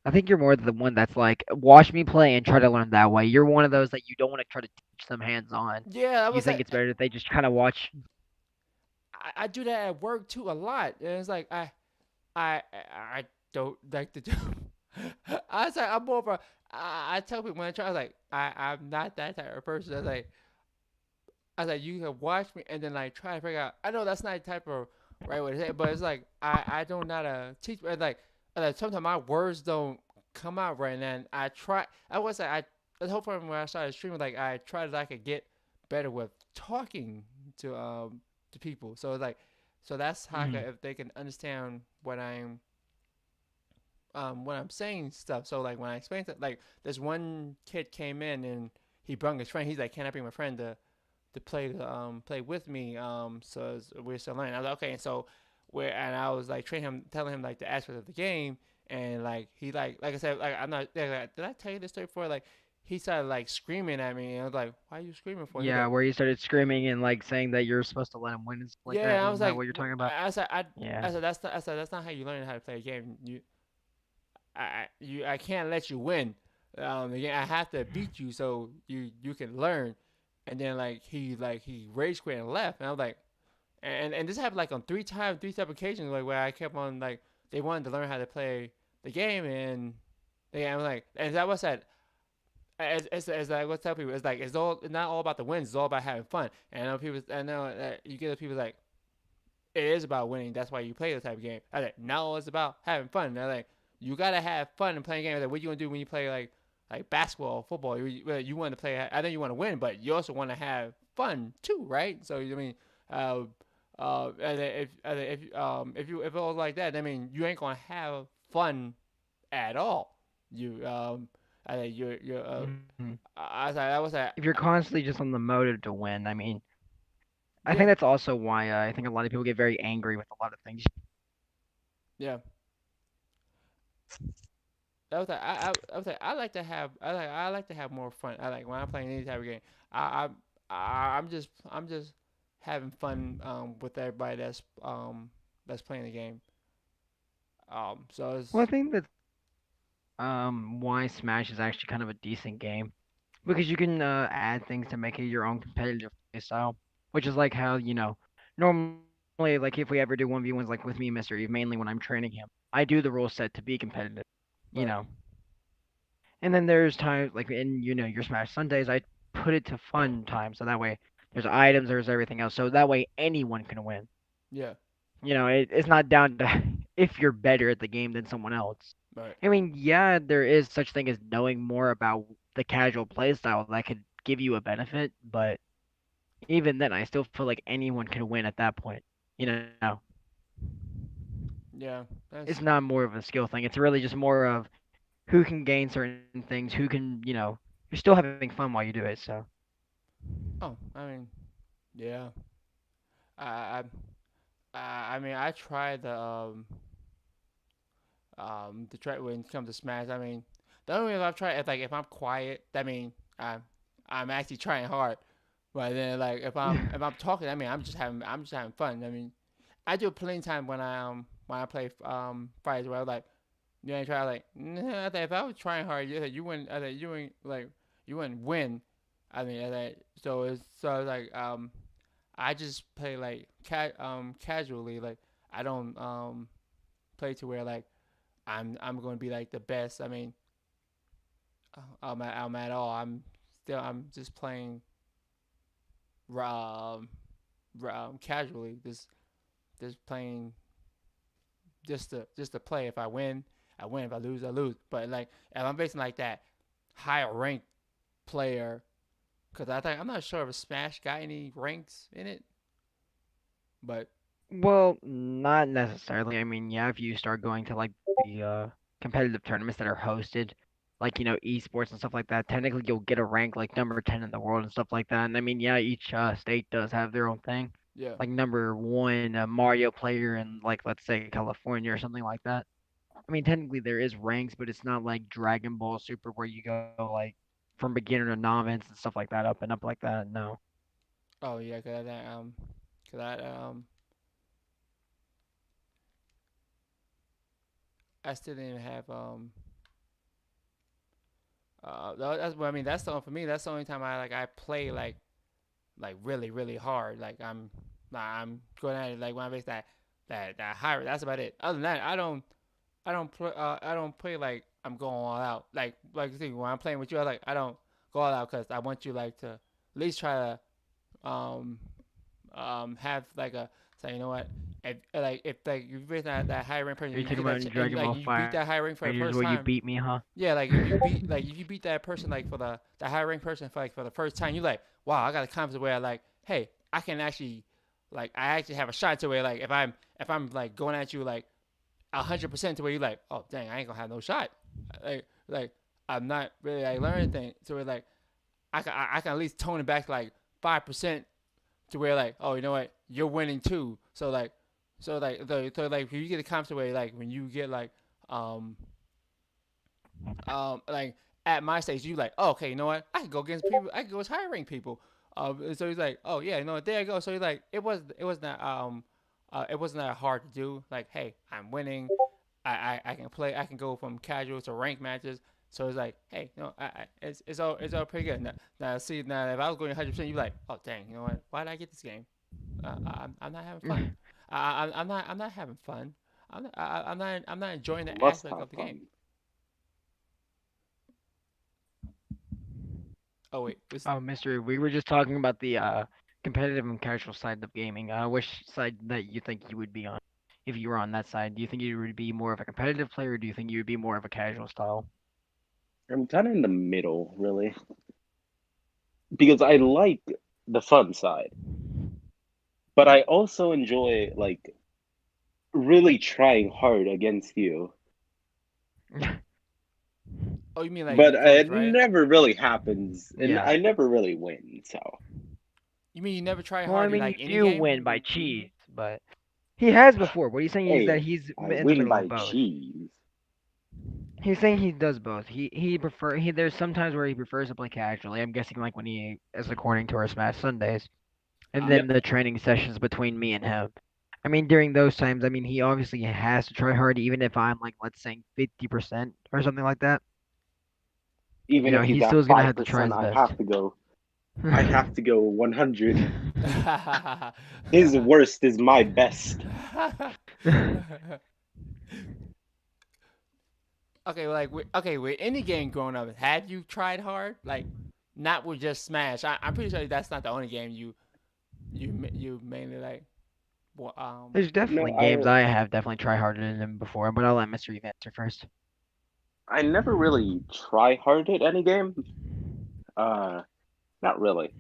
I think you're more the one that's like watch me play and try to learn that way. You're one of those that you don't want to try to teach them hands on. yeah. I You was think like it's better if they just kind of watch. I do that at work too a lot, and it's like I don't like to do. I was like I'm more of a I tell people when I try, I was like I'm not that type of person. I was like, you can watch me and then like try to figure out. I know that's not the type of right way to say it, but it's like I don't know how to teach. Like sometimes my words don't come out right, and I try. I was like the whole point when I started streaming, like I tried that I could get better with talking to people. So it's like so that's how I could, Mhm. if they can understand what I'm saying stuff. So like when I explained it, like this one kid came in and he brought his friend. He's like, "Can I bring my friend to play with me?" So we're still learning. I was like, "Okay." And so and I was like training him, telling him like the aspects of the game, and like he like I said, like I'm not. Like, did I tell you this story before? Like he started like screaming at me, and I was like, "Why are you screaming for?" He's Yeah, like, where you started screaming and like saying that you're supposed to let him win and stuff like that. "Yeah." I was Isn't that like, what you're talking about? I said, Yeah. I said that's not how you learn how to play a game. I can't let you win. Again, I have to beat you so you can learn. And then he rage quit and left, and I was like, and this happened like on three separate occasions, like where I kept on like they wanted to learn how to play the game, and I was like, and that was that. As I would tell people, it's not all about the wins. It's all about having fun. And I know that you get the people like it is about winning. That's why you play this type of game. I like no, it's about having fun. And they're like you gotta have fun and playing games. Like what you gonna do when you play like basketball, or football? You want to play. I think you want to win, but you also want to have fun too, right? So I mean, uh, and if it was like that, I mean, you ain't gonna have fun at all. You I think you're Mhm. I was like If you're constantly just on the motive to win, I mean, I yeah think that's also why I think a lot of people get very angry with a lot of things. yeah I like to have I like to have more fun. I like when I'm playing any type of game. I I'm just having fun with everybody that's playing the game. So Well, I it's think that's why Smash is actually kind of a decent game because you can add things to make it your own competitive play style, which is like how normally like if we ever do 1v1s like with me and Mr. Eve, mainly when I'm training him, I do the rule set to be competitive, you right. know. And then there's times like in your Smash Sundays, I put it to fun time so that way there's items, there's everything else, so that way anyone can win. Yeah. It's not down to if you're better at the game than someone else. Right. I mean, yeah, there is such thing as knowing more about the casual playstyle that could give you a benefit, but even then, I still feel like anyone can win at that point. You know, Yeah. it's That's not more of a skill thing. It's really just more of who can gain certain things, who can, you're still having fun while you do it. So, oh. I mean, yeah. I I mean I tried the try when it comes to Smash. I mean, the only way I've tried is like if I'm quiet, that mean I'm actually trying hard. But then like if I'm talking, I mean I'm just having fun. I mean, I do plenty of time when I play fights where I like you ain't try like nah, I think if I was trying hard, you wouldn't. I think you ain't like you wouldn't win. I mean, I think so it's like I just play like casually. Like I don't play to where like I'm going to be like the best. I mean, I'm at all. I'm just playing um, casually. Just playing just to play. If I win, I win. If I lose, I lose. But like if I'm facing like that higher ranked player, because I think I'm not sure if Smash got any ranks in it, but well, not necessarily. I mean, yeah, if you start going to like the competitive tournaments that are hosted, like esports and stuff like that, technically you'll get a rank like number 10 in the world and stuff like that. And I mean, yeah, each state does have their own thing. yeah. Like number one Mario player in like let's say California or something like that. I mean, technically there is ranks, but it's not like Dragon Ball Super where you go like from beginner to novice and stuff like that, up and up like that. No. Oh yeah, cause I still didn't have that's what I mean. That's the only for me. That's the only time I play like really really hard. Like I'm going at it like when I face that higher. That's about it. Other than that, I don't play like I'm going all out. Like see, when I'm playing with you, I don't go all out because I want you like to at least try to have like a say you know what if like you beat that high rank person Are you you talking get about that in and Dragon like Ball you beat that high rank for the Fighters first where you time. beat me, huh? Yeah, like if you beat that person like for the high rank person for the first time, you like wow I got a confidence where like hey I can actually like I actually have a shot to where like if I'm like going at you like 100% to where you like oh dang I ain't gonna have no shot like I'm not really like learning anything to where like I can at least tone it back to like 5% to where like oh you know what you're winning too so like if you get a confidence where like when you get um like at my stage, you like, oh, okay, you know what? I can go against people. I can go as higher ranked people. So he's like, oh yeah, you know what? There you go. So he's like, it wasn't that hard to do. Like, hey, I'm winning. I can play. I can go from casual to ranked matches. So it's like, hey, you know, it's all pretty good. Now see now if I was going 100%, you'd be like, oh dang, you know what? Why did I get this game? I'm not having fun. I'm not having fun. I'm not enjoying the Must aspect have of the game. fun. Oh wait, this Oh, Mister, we were just talking about the competitive and casual side of gaming. Which side that you think you would be on if you were on that side? Do you think you would be more of a competitive player, or do you think you would be more of a casual style? I'm kind of in the middle, really, because I like the fun side, but I also enjoy like really trying hard against you. Oh, you mean like But in Fortnite, it right? never really happens, and Yeah. I never really win. So You mean you never try Well, I hard in mean, you like any do game? win by cheese, but he has before. What he's saying is hey, that he's I in the win middle of by both. cheese. He's saying he does both. There's sometimes where he prefers to play casually. I'm guessing like when he is according to our Smash Sundays, and Oh, then the training sessions between me and him. I mean, during those times, I mean, he obviously has to try hard, even if I'm like, let's say, 50% or something like that. Even if he's He at still is gonna have to try 5%, his best. I have to go 100. His worst is my best. Okay, like with any game growing up, have you tried hard? Like, not with just Smash. I'm pretty sure that's not the only game you mainly like. Well, There's definitely No, games I have definitely tried harder than him before, but I'll let Mr. Eve answer first. I never really try hard at any game. Uh, Not really.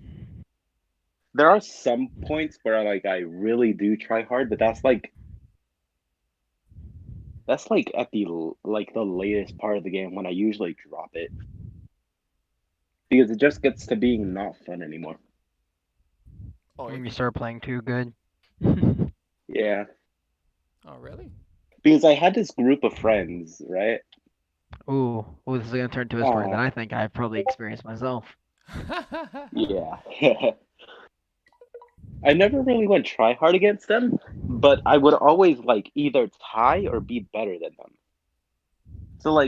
There are some points where I really do try hard, but that's like at the latest part of the game when I usually drop it because it just gets to being not fun anymore. oh, When you start playing too good. Yeah, oh, really? because I had this group of friends, right? Ooh, this is gonna turn to a story that Uh, I think I've probably experienced myself. yeah. I never really went try hard against them, but I would always like either tie or be better than them. So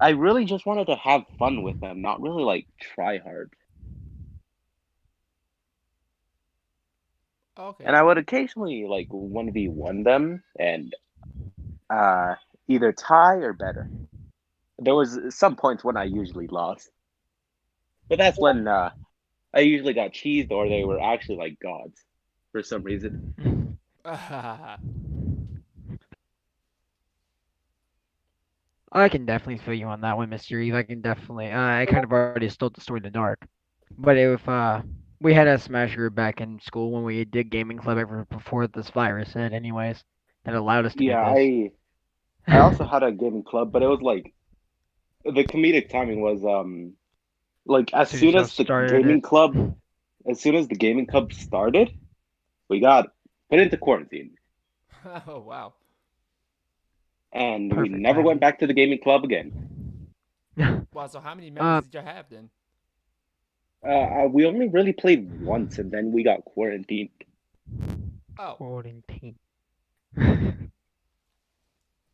I really just wanted to have fun with them, not really like try hard. And Okay. I would occasionally like 1v1 them and uh either tie or better. There was some points when I usually lost. But that's when I usually got cheesed or they were actually like gods for some reason. I can definitely feel you on that one, Mr. Eve. I can definitely. I kind of already stole the story in the dark. But if we had a Smash group back in school when we did gaming club ever before this virus hit, anyways, that allowed us to do Yeah, this. I also had a gaming club, but it was like the comedic timing was like So you just started it. as soon as the gaming club started, we got put into quarantine. Oh, wow. And we Perfect never went timing. back to the gaming club again. Wow. So how many members uh, did you have then? We only really played once, and then we got quarantined. Oh. quarantine.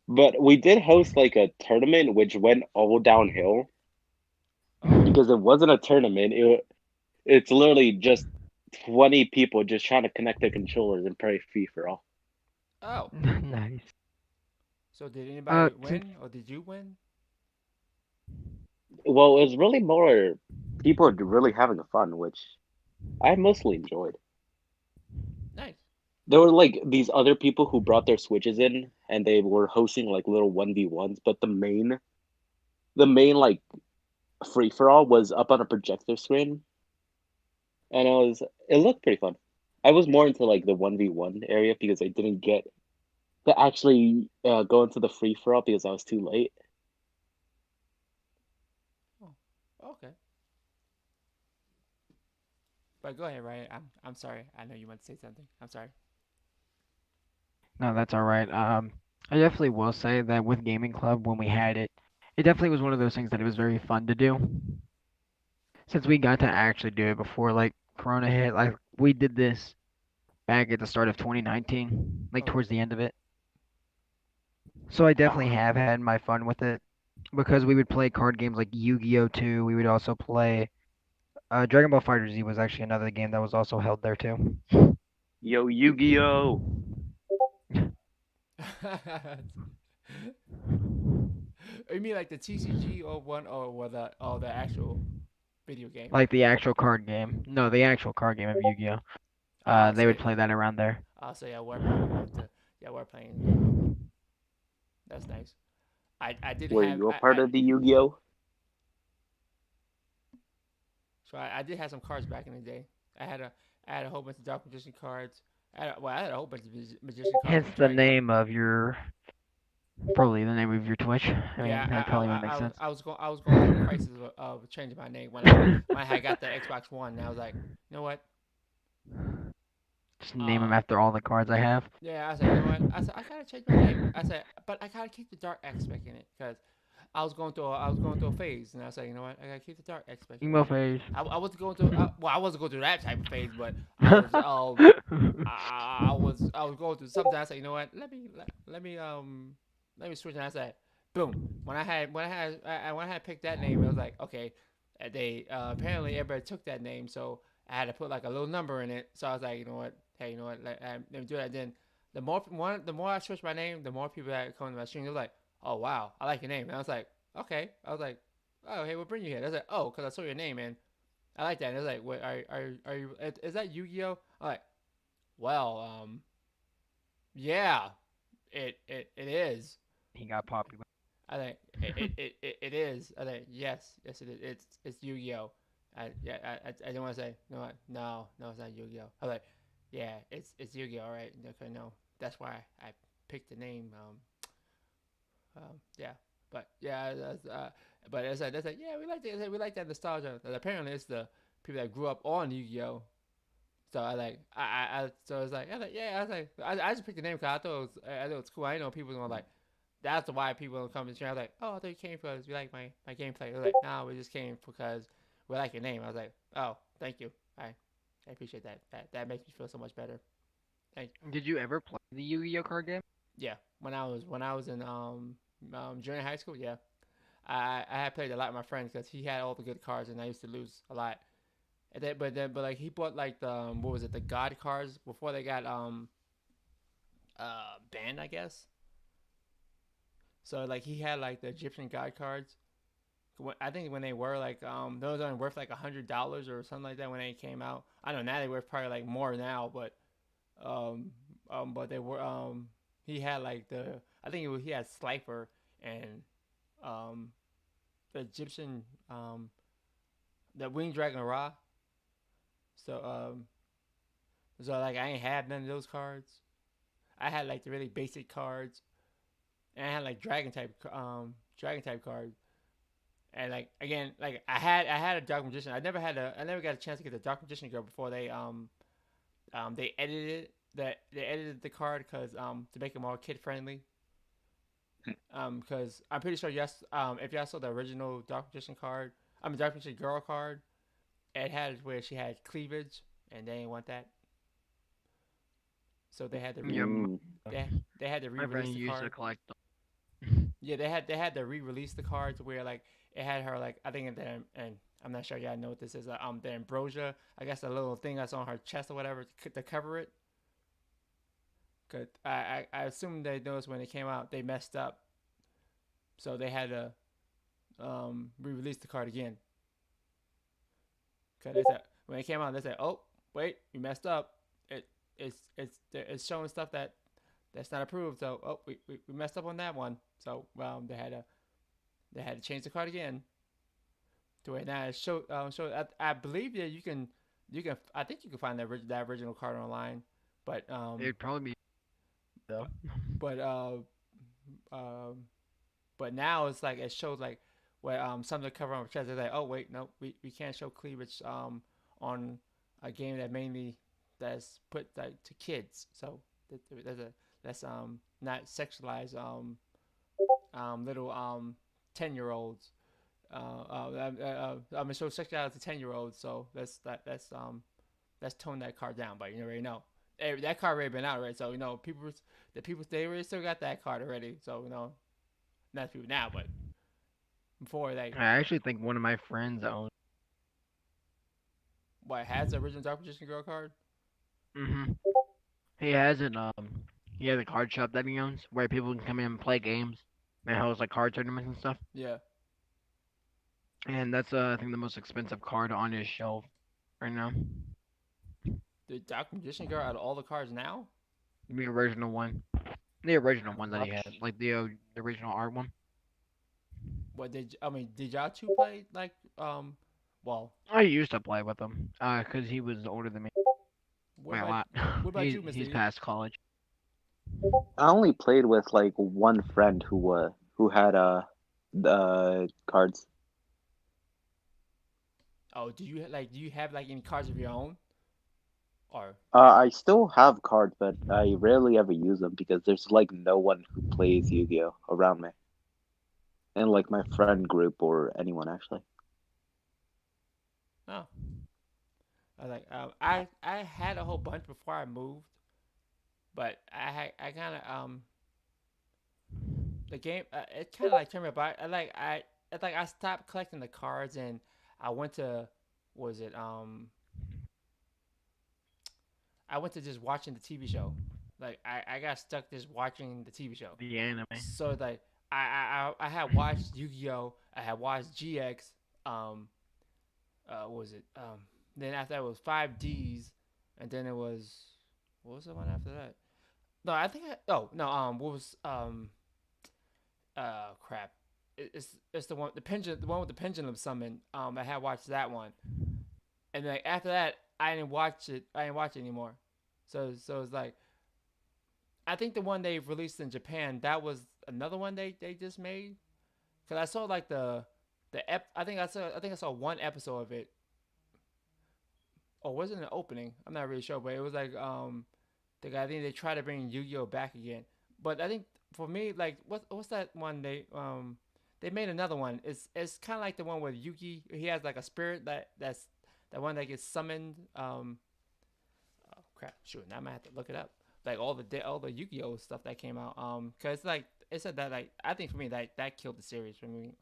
But we did host like a tournament, which went all downhill Oh. because it wasn't a tournament. It's literally just 20 people just trying to connect their controllers and play FIFA. Oh. Nice. So did anybody Since win or did you win? Well, it was really more people really having fun, which I mostly enjoyed. Nice. There were like these other people who brought their Switches in and they were hosting like little 1v1s, but the main like free for all was up on a projector screen and it looked pretty fun. I was more into like the 1v1 area because I didn't get to actually go into the free for all because I was too late. Oh. Okay. But go ahead, Ryan. I'm sorry. I know you want to say something. I'm sorry. No, that's all right. I definitely will say that with gaming club when we had it, it definitely was one of those things that it was very fun to do. Since we got to actually do it before like Corona hit, like we did this back at the start of 2019, like Oh. towards the end of it. So I definitely have had my fun with it because we would play card games like Yu-Gi-Oh! 2. We would also play Dragon Ball FighterZ was actually another game that was also held there too. Yo, Yu-Gi-Oh! You mean like the TCG or one or the actual video game? Like the actual card game. No, the actual card game of Yu-Gi-Oh! Oh, They so would play that around there. yeah, we're playing yeah, we're playing. That's nice. I did Were have you a part of the Yu-Gi-Oh? I did have some cards back in the day. I had a whole bunch of Dark Magician cards. I had a whole bunch of Magician cards Hence from the Dragon Ball. name of your probably the name of your Twitch. I Yeah, mean, that probably would make sense. I was going through the crisis of changing my name when I got the Xbox One. And I was like, you know what? Just name them Uh, after all the cards I have. yeah, I said, you know what? I said I gotta change my name. I said, but I gotta keep the dark aspect in it because I was going through a phase, and I was like, you know what, I gotta keep the dark aspect. Emo phase. I wasn't going through well, I wasn't going through that type of phase, but I was I was going through something. I said, you know what, let me switch. And I said, boom. When I had picked that name, it was like, okay, they apparently everybody took that name, so I had to put like a little number in it. So I was like, you know what, hey, you know what, let me do that. Then the more I switched my name, the more people that come to my stream, they were like, oh wow, I like your name. And I was like, okay. I was like, oh hey, what bring you here? I was like, oh, cause I saw your name and I like that. And it was like, wait, are you? Is that Yu-Gi-Oh? I'm like, well, yeah, it is. He got popular. I think it is. I think yes it is. It's Yu-Gi-Oh. I didn't want to say no it's not Yu-Gi-Oh. I was like, yeah it's Yu-Gi-Oh. All right, okay, no, that's why I picked the name. Yeah, but yeah, but it's like yeah, we like that nostalgia. And apparently, it's the people that grew up on Yu-Gi-Oh. So so it's like, yeah, I was like, I just picked the name because I thought it was cool. I know people gonna like, that's why people don't come to the stream. I was like, oh, I thought you came because you like my gameplay. They're like, no, we just came because we like your name. I was like, oh, thank you. I appreciate that. That makes me feel so much better. Thank you. Did you ever play the Yu-Gi-Oh card game? Yeah, when I was in junior high school, yeah, I had played a lot with my friends because he had all the good cards and I used to lose a lot. And then, but like he bought like the what was it, the God cards before they got banned, I guess. So like he had like the Egyptian God cards. I think when they were like those are worth like $100 or something like that when they came out. I don't know, now they worth probably like more now, um but they were he had like the I think he had Slifer and um the Egyptian the Winged Dragon Ra. So so like I ain't had none of those cards. I had like the really basic cards, and I had like dragon type cards. And like again, like I had a Dark Magician. I never got a chance to get the Dark Magician girl before they edited they edited the card because to make it more kid friendly. Because I'm pretty sure yes if y'all saw the original Dark Magician card, I mean Dark Magician girl card, it had where she had cleavage, and they didn't want that, so they had to Yeah, Mm. they, they had to my friend re-release the used to card. collect them. Yeah, they had to re-release the card to where like it had her like I think in the and I'm not sure y'all know what this is. The ambrosia, I guess the little thing that's on her chest or whatever to cover it. Cause I assume they noticed when it came out they messed up, so they had to re-release the card again. Cause they said when it came out they said, oh wait, you messed up. It's showing stuff that's not approved. So we messed up on that one. So they had to change the card again to where now it show I believe that you can I think you can find that original card online, but It'd probably be though. but um but now it's like it shows like where some of the cover on the chest is like, oh wait, no, we can't show cleavage on a game that mainly that's put like to kids. So that's not sexualized little 10-year-olds. I'm gonna show sexuality to 10-year-olds. So let's tone that card down. But you already know that card already been out already. So you know people they already still got that card already. So you know not people now, but before they I actually think one of my friends owns. what has the original Dark Magician Girl card. Mhm. He has an he has a card shop that he owns where people can come in and play games and host like card tournaments and stuff. Yeah, And that's I think the most expensive card on his shelf right now. the Dark Magician Girl out of all the cards now. The original one. The original one that he had, Gosh. like the original art one. What did I mean? Did y'all two play like well, I used to play with him, cause he was older than me what by a about lot. what about you, Mister He's E? past college. I only played with like one friend who had the cards. Oh, do you have like any cards of your own? Or I still have cards, but I rarely ever use them because there's like no one who plays Yu-Gi-Oh around me. in like my friend group or anyone actually. Oh, I had a whole bunch before I moved, but I kind of the game it kind of like turned me about. It's like I stopped collecting the cards and I went to was it I went to just watching the TV show. Like I got stuck just watching the TV show. The anime. So like I had watched Yu-Gi-Oh. I had watched GX. Um, what was it? Then after that it was 5Ds, and then it was what was the one after that? No, I think oh no what was crap. It's the one the one with the pendulum summon. I had watched that one, and then after that I didn't watch it. I didn't watch it anymore. So it's like I think the one they released in Japan that was another one they just made. Cause I saw like I think I saw one episode of it. Or was it an opening? I'm not really sure, but it was like I think they tried to bring Yu-Gi-Oh back again. But I think for me like what's that one they made another one. It's kind of like the one with Yugi. He has like a spirit that's that one that gets summoned. Oh crap! Shoot, now I might have to look it up. Like all the Yu-Gi-Oh stuff that came out. Cause like it said that like I think for me that killed the series for me.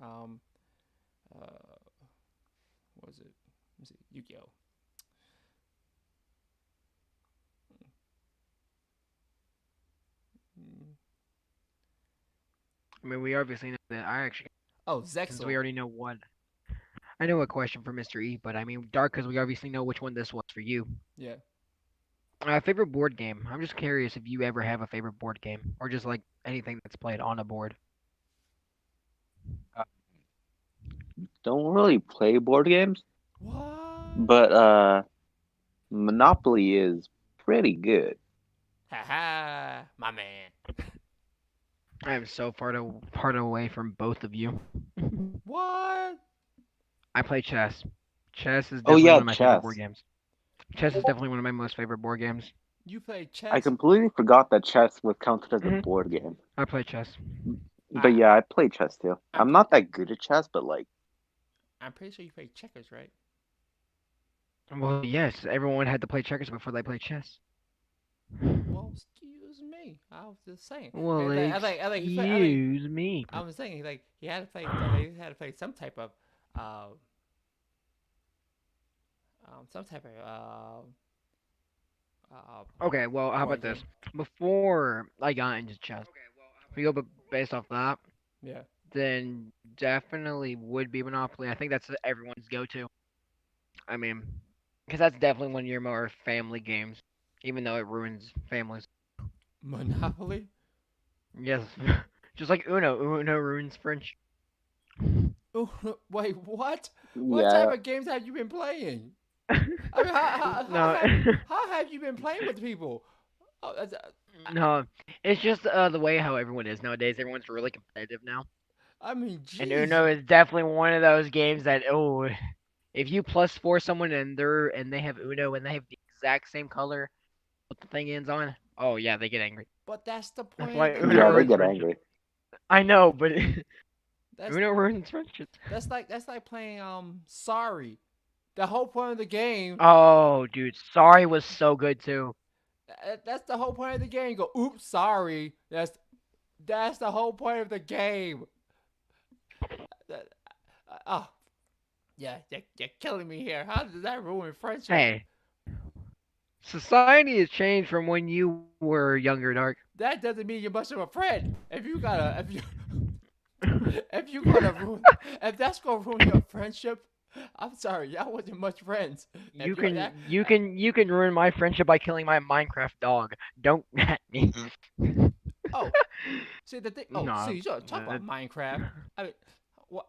What was it? Let me see. Yu-Gi-Oh. Mm. I mean, we obviously know that. Oh, Since we Zexal. already know what. I know a question for Mr. E, but I mean, Dark, because we obviously know which one this was for you. Yeah. Favorite board game. I'm just curious if you ever have a favorite board game, or just like anything that's played on a board. Don't really play board games, What? but Monopoly is pretty good. Haha, my man. I am so far away from both of you. What? I play chess. Chess is Oh definitely yeah, one of my favorite board chess. games. Chess is definitely one of my most favorite board games. You play I chess? completely forgot that chess was counted as a hmm board game. I play chess. But I yeah, I play chess too. I'm I'm pretty not that good at chess, but like, I'm pretty sure you play checkers, right? Well, yes, everyone had to play checkers before they played chess. Well, excuse me. I was just saying. Well, He play. excuse me. I was saying like he had to play. He had to play uh, some type of Okay, well, how about board this? game. Before I got into chess, if we go based off that, Yeah. then definitely would be Monopoly. I think that's everyone's go-to. I mean, because that's definitely one of your more family games, even though it ruins families. Monopoly. Yes, just like Uno. Uno ruins French. Oh, wait, what? What type yeah, of games have you been playing? I mean, No, how have you been playing with people? Oh, no, it's just the way how everyone is nowadays. Everyone's really competitive now, I mean, and jeez. Uno is definitely one of those games that if you plus four someone and they have Uno and they have the exact same color, what the thing ends on, oh yeah, they get angry. But that's the That's point of why the Uno yeah, they ruins get game. friendship. angry. I know, but That's Uno ruins friendships. that's like playing Sorry. The whole point of the game. Oh, dude, Sorry was so good too. That's the whole point of the game. You go, oops, sorry. That's the whole point of the game. That- oh, yeah, you're killing me here. How does that ruin friendship? Hey, society has changed from when you were younger, Dark. That doesn't mean you're much of a friend. If you gotta, if you, if you gonna ruin, if that's gonna ruin your friendship, I'm sorry, y'all wasn't much friends. You If you're can that, you can you can ruin my friendship by killing my Minecraft dog. Don't at me. oh, see the thing. Oh, see, No, you talk about Minecraft. I mean, what,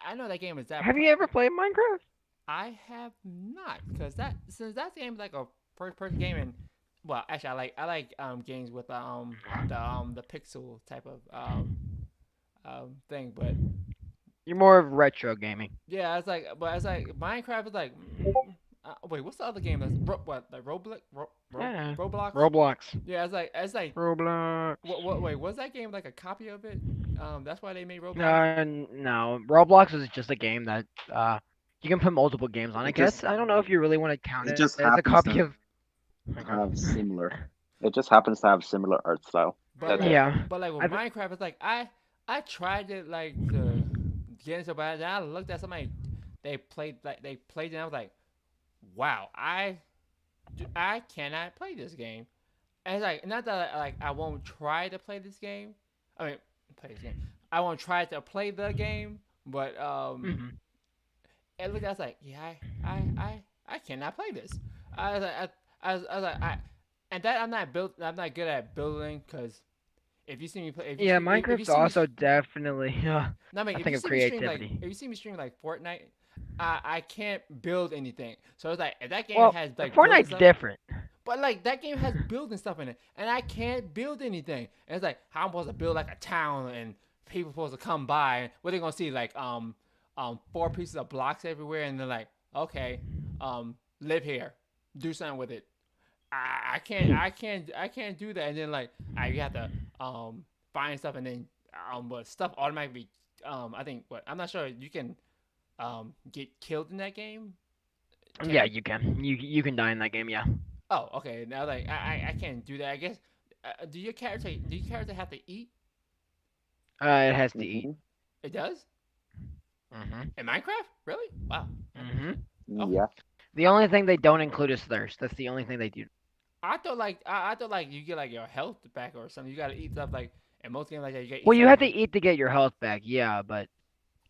I know that game is that. have you ever played Minecraft? I have not, because that since that game is like a first person game, and well, actually, I like games with the pixel type of thing, but You're more of retro gaming. yeah, it's like Minecraft is like Wait, what's the other game that's what like Yeah. Roblox? Roblox. Yeah, it's like Roblox. what wait, was that game like a copy of it? That's why they made Roblox. No. Roblox is just a game that you can put multiple games on. I It guess just I don't know if you really want to count it it just as a happens copy to of. Oh my have God. similar. It just happens to have similar art style. But That's like it. Yeah. but like with I Minecraft, it's like I tried it like to get into, but then I looked at somebody they played it and I was like, wow, I cannot play this game. And it's like not that like I won't try to play this game. I mean, play this game. I won't try to play the game, but mhm. it looked. I was like, yeah, I cannot play this. I was like, I was like, and that I'm not built. I'm not good at building because if you see me play, Yeah, if you Minecraft's see me, also definitely no, I mean, a if thing you of see me stream like, creativity. if you see me stream like Fortnite, I can't build anything. So it's like if that game Well, has like building Fortnite's stuff, different. but like that game has building stuff in it, and I can't build anything. And it's like how I'm supposed to build like a town, and people supposed to come by, and what they gonna see like four pieces of blocks everywhere, and they're like, okay, live here, do something with it. I can't do that. And then like you have to find stuff, and then but stuff automatically I think what I'm not sure you can get killed in that game. Can Yeah, you? you can. You can die in that game. Yeah. Oh, okay. Now, like, I can't do that. I guess. Do your character have to eat? It has to eat. Hmm. It does Mhm. in Minecraft. Really? Wow. Mhm. Okay. Yeah. The only thing they don't include is thirst. That's the only thing they do. I thought like you get like your health back or something. You gotta eat stuff like in most games like that. You gotta eat Well, you stuff. have to eat to get your health back. Yeah, but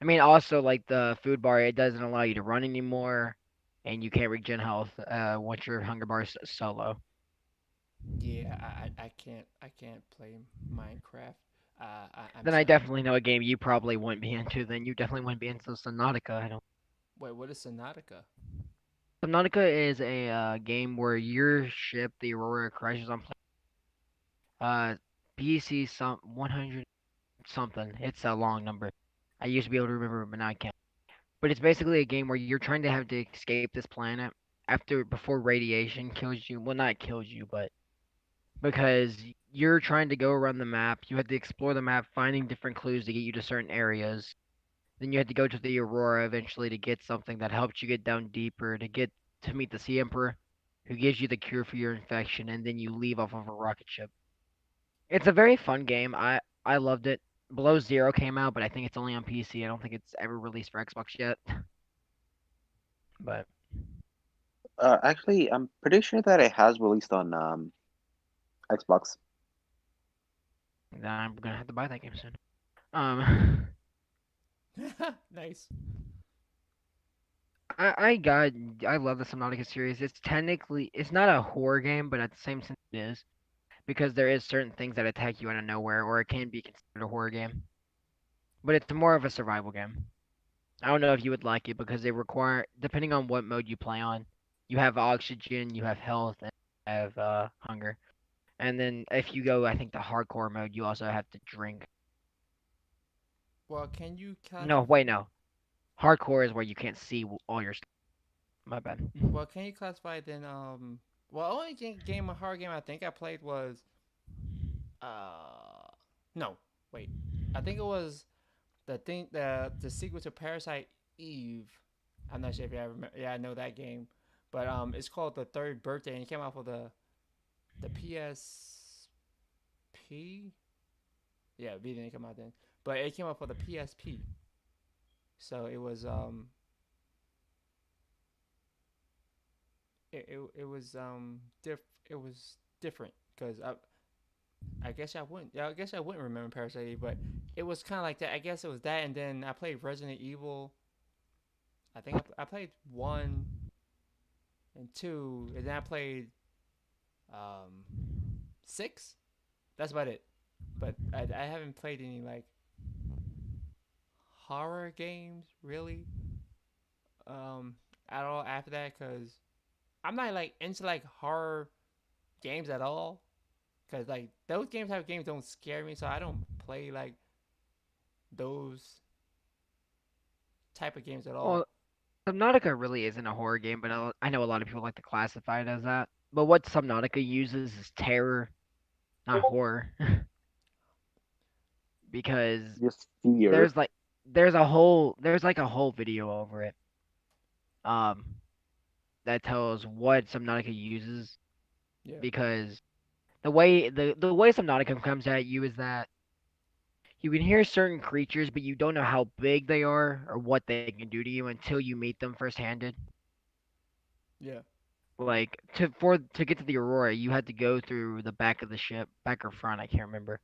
I mean, also like the food bar, it doesn't allow you to run anymore, and you can't regen health once your hunger bar is solo. Yeah, I can't play Minecraft. I'm Then I sorry. definitely know a game you probably wouldn't be into. Then you definitely wouldn't be into Subnautica. I don't. Wait, what is Subnautica? Subnautica is a game where your ship, the Aurora, crashes on BC some 100 something. It's a long number. I used to be able to remember it, but now I can't. But it's basically a game where you're trying to have to escape this planet before radiation kills you. Well, not kills you, but because you're trying to go around the map, you have to explore the map, finding different clues to get you to certain areas. Then you had to go to the Aurora eventually to get something that helps you get down deeper, to meet the Sea Emperor, who gives you the cure for your infection, and then you leave off of a rocket ship. It's a very fun game. I loved it. Below Zero came out, but I think it's only on PC. I don't think it's ever released for Xbox yet. But Actually, I'm pretty sure that it has released on Xbox. I'm gonna have to buy that game soon. Um, Nice. I got I love the Subnautica series. It's not a horror game, but at the same time it is because there is certain things that attack you out of nowhere, or it can be considered a horror game. But it's more of a survival game. I don't know if you would like it because they require, depending on what mode you play on, you have oxygen, you have health, and you have hunger. And then if you go, I think the hardcore mode, you also have to drink. Well, can you No, classify? wait, no. Hardcore is where you can't see all your stuff. My bad. Well, can you classify then? Well, only game a horror game I think I played was uh, no, wait, I think it was the sequel to Parasite Eve. I'm not sure if you ever remember. Yeah, I know that game, but it's called The Third Birthday, and it came out for the PSP. Yeah, V didn't come out then, but it came out for the PSP. So it was it was it was different because I guess I wouldn't remember Parasite Eve, but it was kind of like that. I guess it was that, and then I played Resident Evil. I think I played one and two, and then I played um six. That's about it. But I haven't played any like horror games really at all after that because I'm not like into like horror games at all. Cause like those games type of games don't scare me, so I don't play like those type of games at Well, all. Subnautica really isn't a horror game, but I know a lot of people like to classify it as that. But what Subnautica uses is terror, not horror, because Just fear. there's like there's like a whole video over it. Um, that tells what Subnautica uses Yeah. because the way Subnautica comes at you is that you can hear certain creatures, but you don't know how big they are or what they can do to you until you meet them first-handed. Yeah. Like to get to the Aurora, you had to go through the back of the ship, back or front, I can't remember,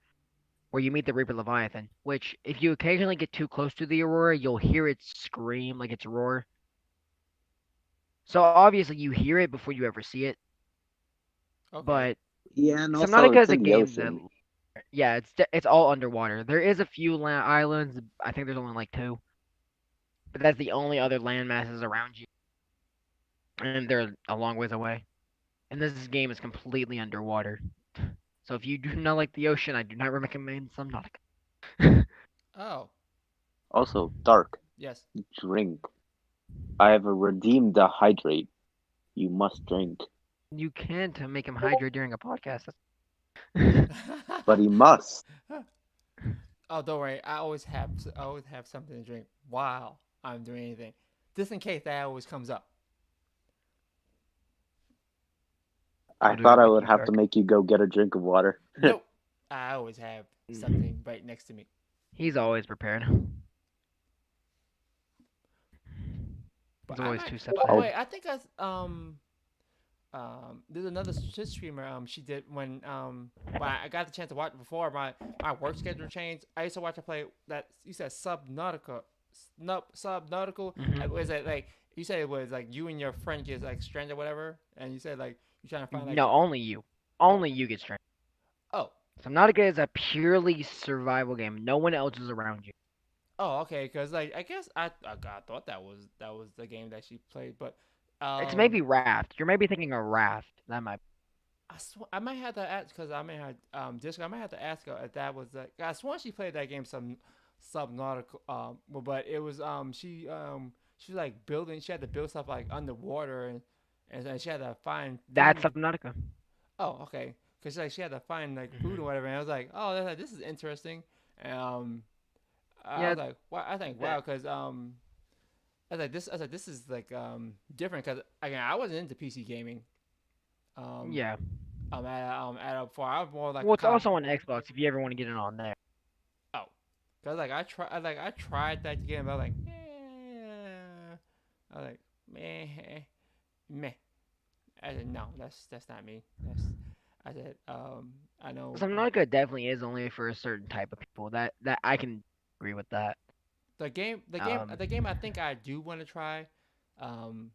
where you meet the Reaper Leviathan. Which, if you occasionally get too close to the Aurora, you'll hear it scream like its roar. So obviously you hear it before you ever see it. Okay. But Yeah, and also Subnautica it's is a in the game that, ocean. yeah, it's all underwater. There is a few islands. I think there's only like two, but that's the only other land masses around you, and they're a long ways away. And this game is completely underwater. So if you do not like the ocean, I do not recommend Subnautica. Oh. Also, dark. Yes. Drink. I have redeemed the hydrate. You must drink. You can to make him hydrate during a podcast. But he must. Oh, don't worry. I always have something to drink while I'm doing anything, just in case that always comes up. I I'll do it thought I with would you, have to Dark. make you go get a drink of water. Nope. I always have something right next to me. He's always prepared. But He's I always might. 2 steps But ahead. wait, I think there's another Twitch streamer. She did when I got the chance to watch it before my work schedule changed. I used to watch her play that you said Subnautica, Subnautical. Hmm. Was it like you said it was like you and your friend get like stranded or whatever, and you said like you're trying to find like No, the only you. oh Only you get stranded. oh Subnautica is a purely survival game. No one else is around you. oh okay, because like I guess I thought that was the game that she played, but It's um. maybe Raft. You're maybe thinking of Raft. That might. I might have to ask because I may have Disco. I might have to ask her if that was like. I sworn she played that game some Subnautical but it was she was like building. She had to build stuff like underwater and she had to find That's food. Subnautica. Oh, okay. Because like she had to find like food or Hmm. whatever. And I was like, oh, this is interesting. Um, I Yeah. was like, wow. I think That, wow, because I was like this. I was like this is like different because again I wasn't into PC gaming. Um, yeah. at a before I was more like Well, a it's con. also on Xbox if you ever want to get it on there. Oh, cause I tried that game. But I was like, eh. I was like, meh, meh. I said no, that's not me. I said I know Subnautica definitely is only for a certain type of people. That I can agree with that. the Um, game I think I do want to try, um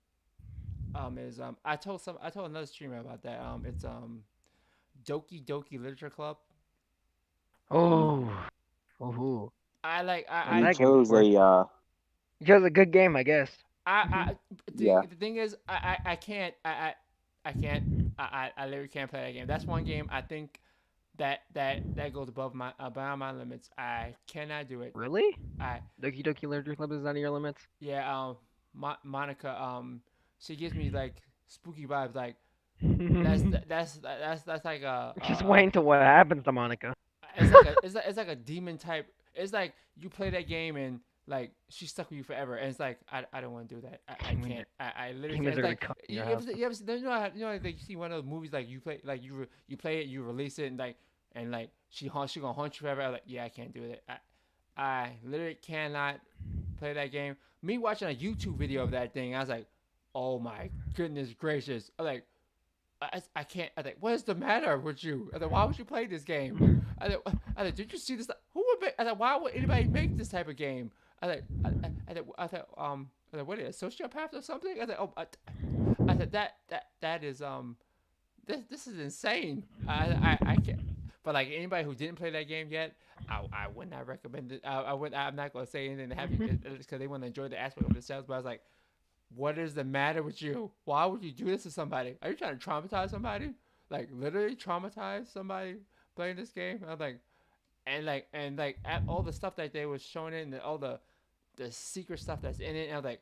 is I told another streamer about that. It's Doki Doki Literature Club. oh, oh, I like heard You that game chose before. a You chose a good game, I guess. I yeah. the thing is I can't I can't I literally can't play that game. That's one game I think that goes above my limits. I cannot do it. Really? I Doki Doki Literature Club is out of your limits? yeah Monica she gives me like spooky vibes like that's like Just wait until what happens to Monica. it's like a demon type. It's like you play that game and like she's stuck with you forever, and it's like I don't want to do that. I Demons, can't. I literally can't. demons It's are gonna like come in your house. you ever you know like you see one of those movies like you play like you play it, you release it, and like she gonna haunt you forever. I'm like yeah, I can't do it. I literally cannot play that game. Me watching a YouTube video of that thing, I was like, oh my goodness gracious. I'm like I can't. I think, what is the matter with you? I think, why would you play this game? I think, did you see this? Who would make? I think, why would anybody make this type of game? I think, what is it, a sociopath or something? I think, I said that is this is insane. I can't. But like anybody who didn't play that game yet, I would not recommend it. I would. I'm not gonna say anything to have you because they want to enjoy the aspect of themselves. But I was like, what is the matter with you? Why would you do this to somebody? Are you trying to traumatize somebody? Like literally traumatize somebody playing this game? I'm like, and like at all the stuff that they was showing it and all the secret stuff that's in it. And I was like,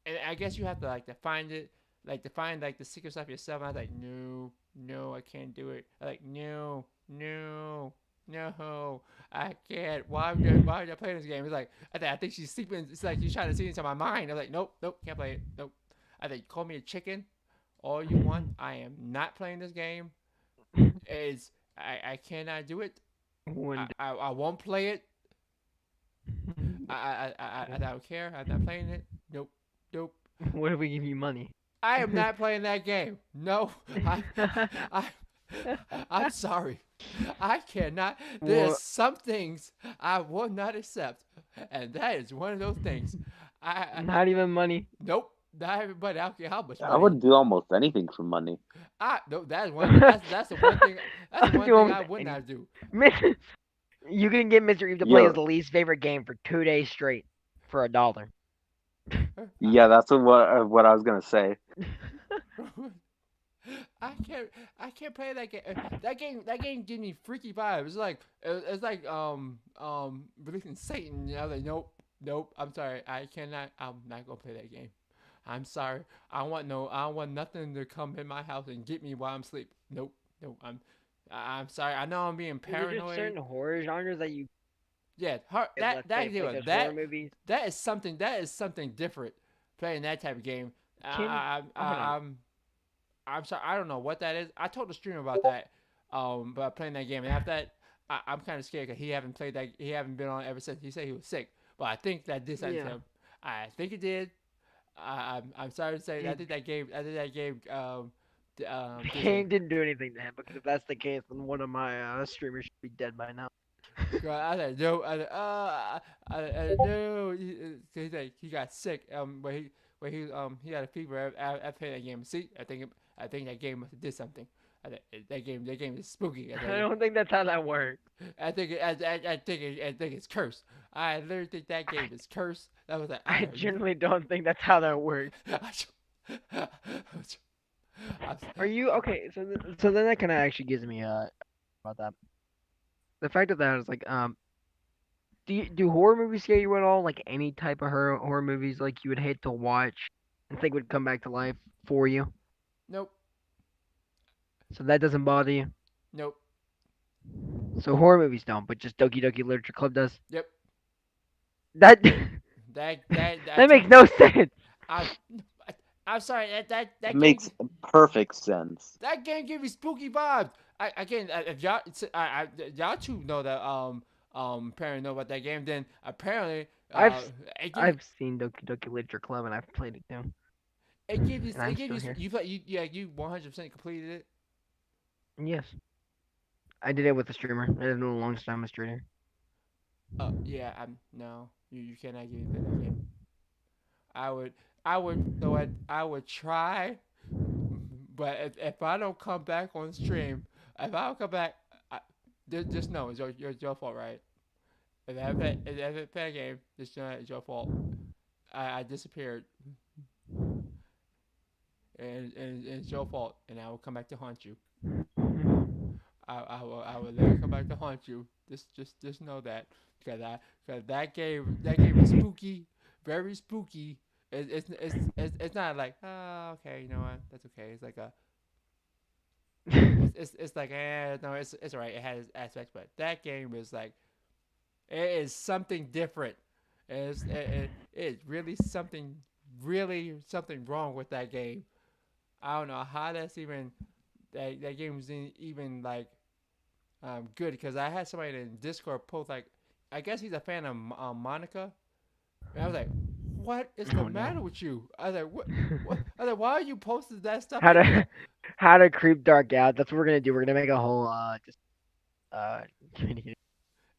and I guess you have to like to find it, like to find like the secret stuff yourself. And I was like, no, no, I can't do it. I like, no, no, no, I can't. Why would I play this game? It's like I think she's sleeping. It's like she's trying to see into my mind. I'm like, nope, nope, can't play it. Nope. I think call me a chicken, all you want. I am not playing this game. Is I cannot do it. One I won't play it. I don't care. I'm not playing it. Nope. Nope. What if we give you money? I am not playing that game. No. I I'm sorry. I cannot. There's Well, some things I will not accept, and that is one of those things. not even money. Nope. Not everybody. I don't care how much I money. would do almost anything for money. No. That's one. That's the one thing. That's the one Do thing almost I would not do. You can get Mr. Eve to play Yo. his least favorite game for 2 days straight for $1. Yeah, that's what I was gonna say. I can't play that game. That game gives me freaky vibes. It's like releasing Satan. I was like, nope, nope. I'm sorry. I cannot. I'm not gonna play that game. I'm sorry. I don't want nothing to come in my house and get me while I'm asleep. Nope, nope. I'm sorry. I know I'm being There's just paranoid. certain horror genres that you Yeah, let's say, deal like with those horror movies. that is something different. Playing that type of game. I'm sorry. I don't know what that is. I told the streamer about that. About playing that game, and after that, I'm kind of scared because he haven't played that. He haven't been on ever since. He said he was sick, but I think that did something to Yeah. him. I think it did. I'm sorry to say. I think that game. Did The something. game didn't do anything to him, because if that's the case, then one of my streamers should be dead by now. I said no. No. He's like he got sick. He had a fever. I played that game. See, I think that game must have did something. That game is spooky. I don't think that's how that works. I think it's cursed. I literally think that game is cursed. That was like I generally don't think that's how that works. Are you okay? So then that kind of actually gives me about that. The fact of that is like do horror movies scare you at all? Like any type of horror movies like you would hate to watch and think would come back to life for you? Nope. So that doesn't bother you. Nope. So horror movies don't, but just Doki Doki Literature Club does. Yep. That That makes no sense. I'm sorry. That It makes perfect sense. That game gave me spooky vibes. If y'all two know that apparently know about that game, then apparently I've seen Doki Doki Literature Club and I've played it too. it gives you And I'm still here. you 100% completed it. Yes. I did it with a streamer. I did it alongside my streamer. Oh yeah, no, you cannot give me that game. I would know what I would try, but if I don't come back on stream, if I don't come back, just know it's your fault, right? If I haven't played a game, just know it's your fault. I disappeared, and it's your fault, and I will come back to haunt you. I will literally come back to haunt you. Just know that, because that game is spooky, very spooky. It's not like, oh, okay, you know what, that's okay. It's like it's like, no, it's alright. It has aspects, but that game is like, it is something different. It is really something wrong with that game. I don't know how that's even that game was even like good, because I had somebody in Discord post like, I guess he's a fan of Monica, and I was like, what is the matter with you? I was like, what? I was like, why are you posting that stuff? How to creep dark out? That's what we're gonna do. We're gonna make a whole community.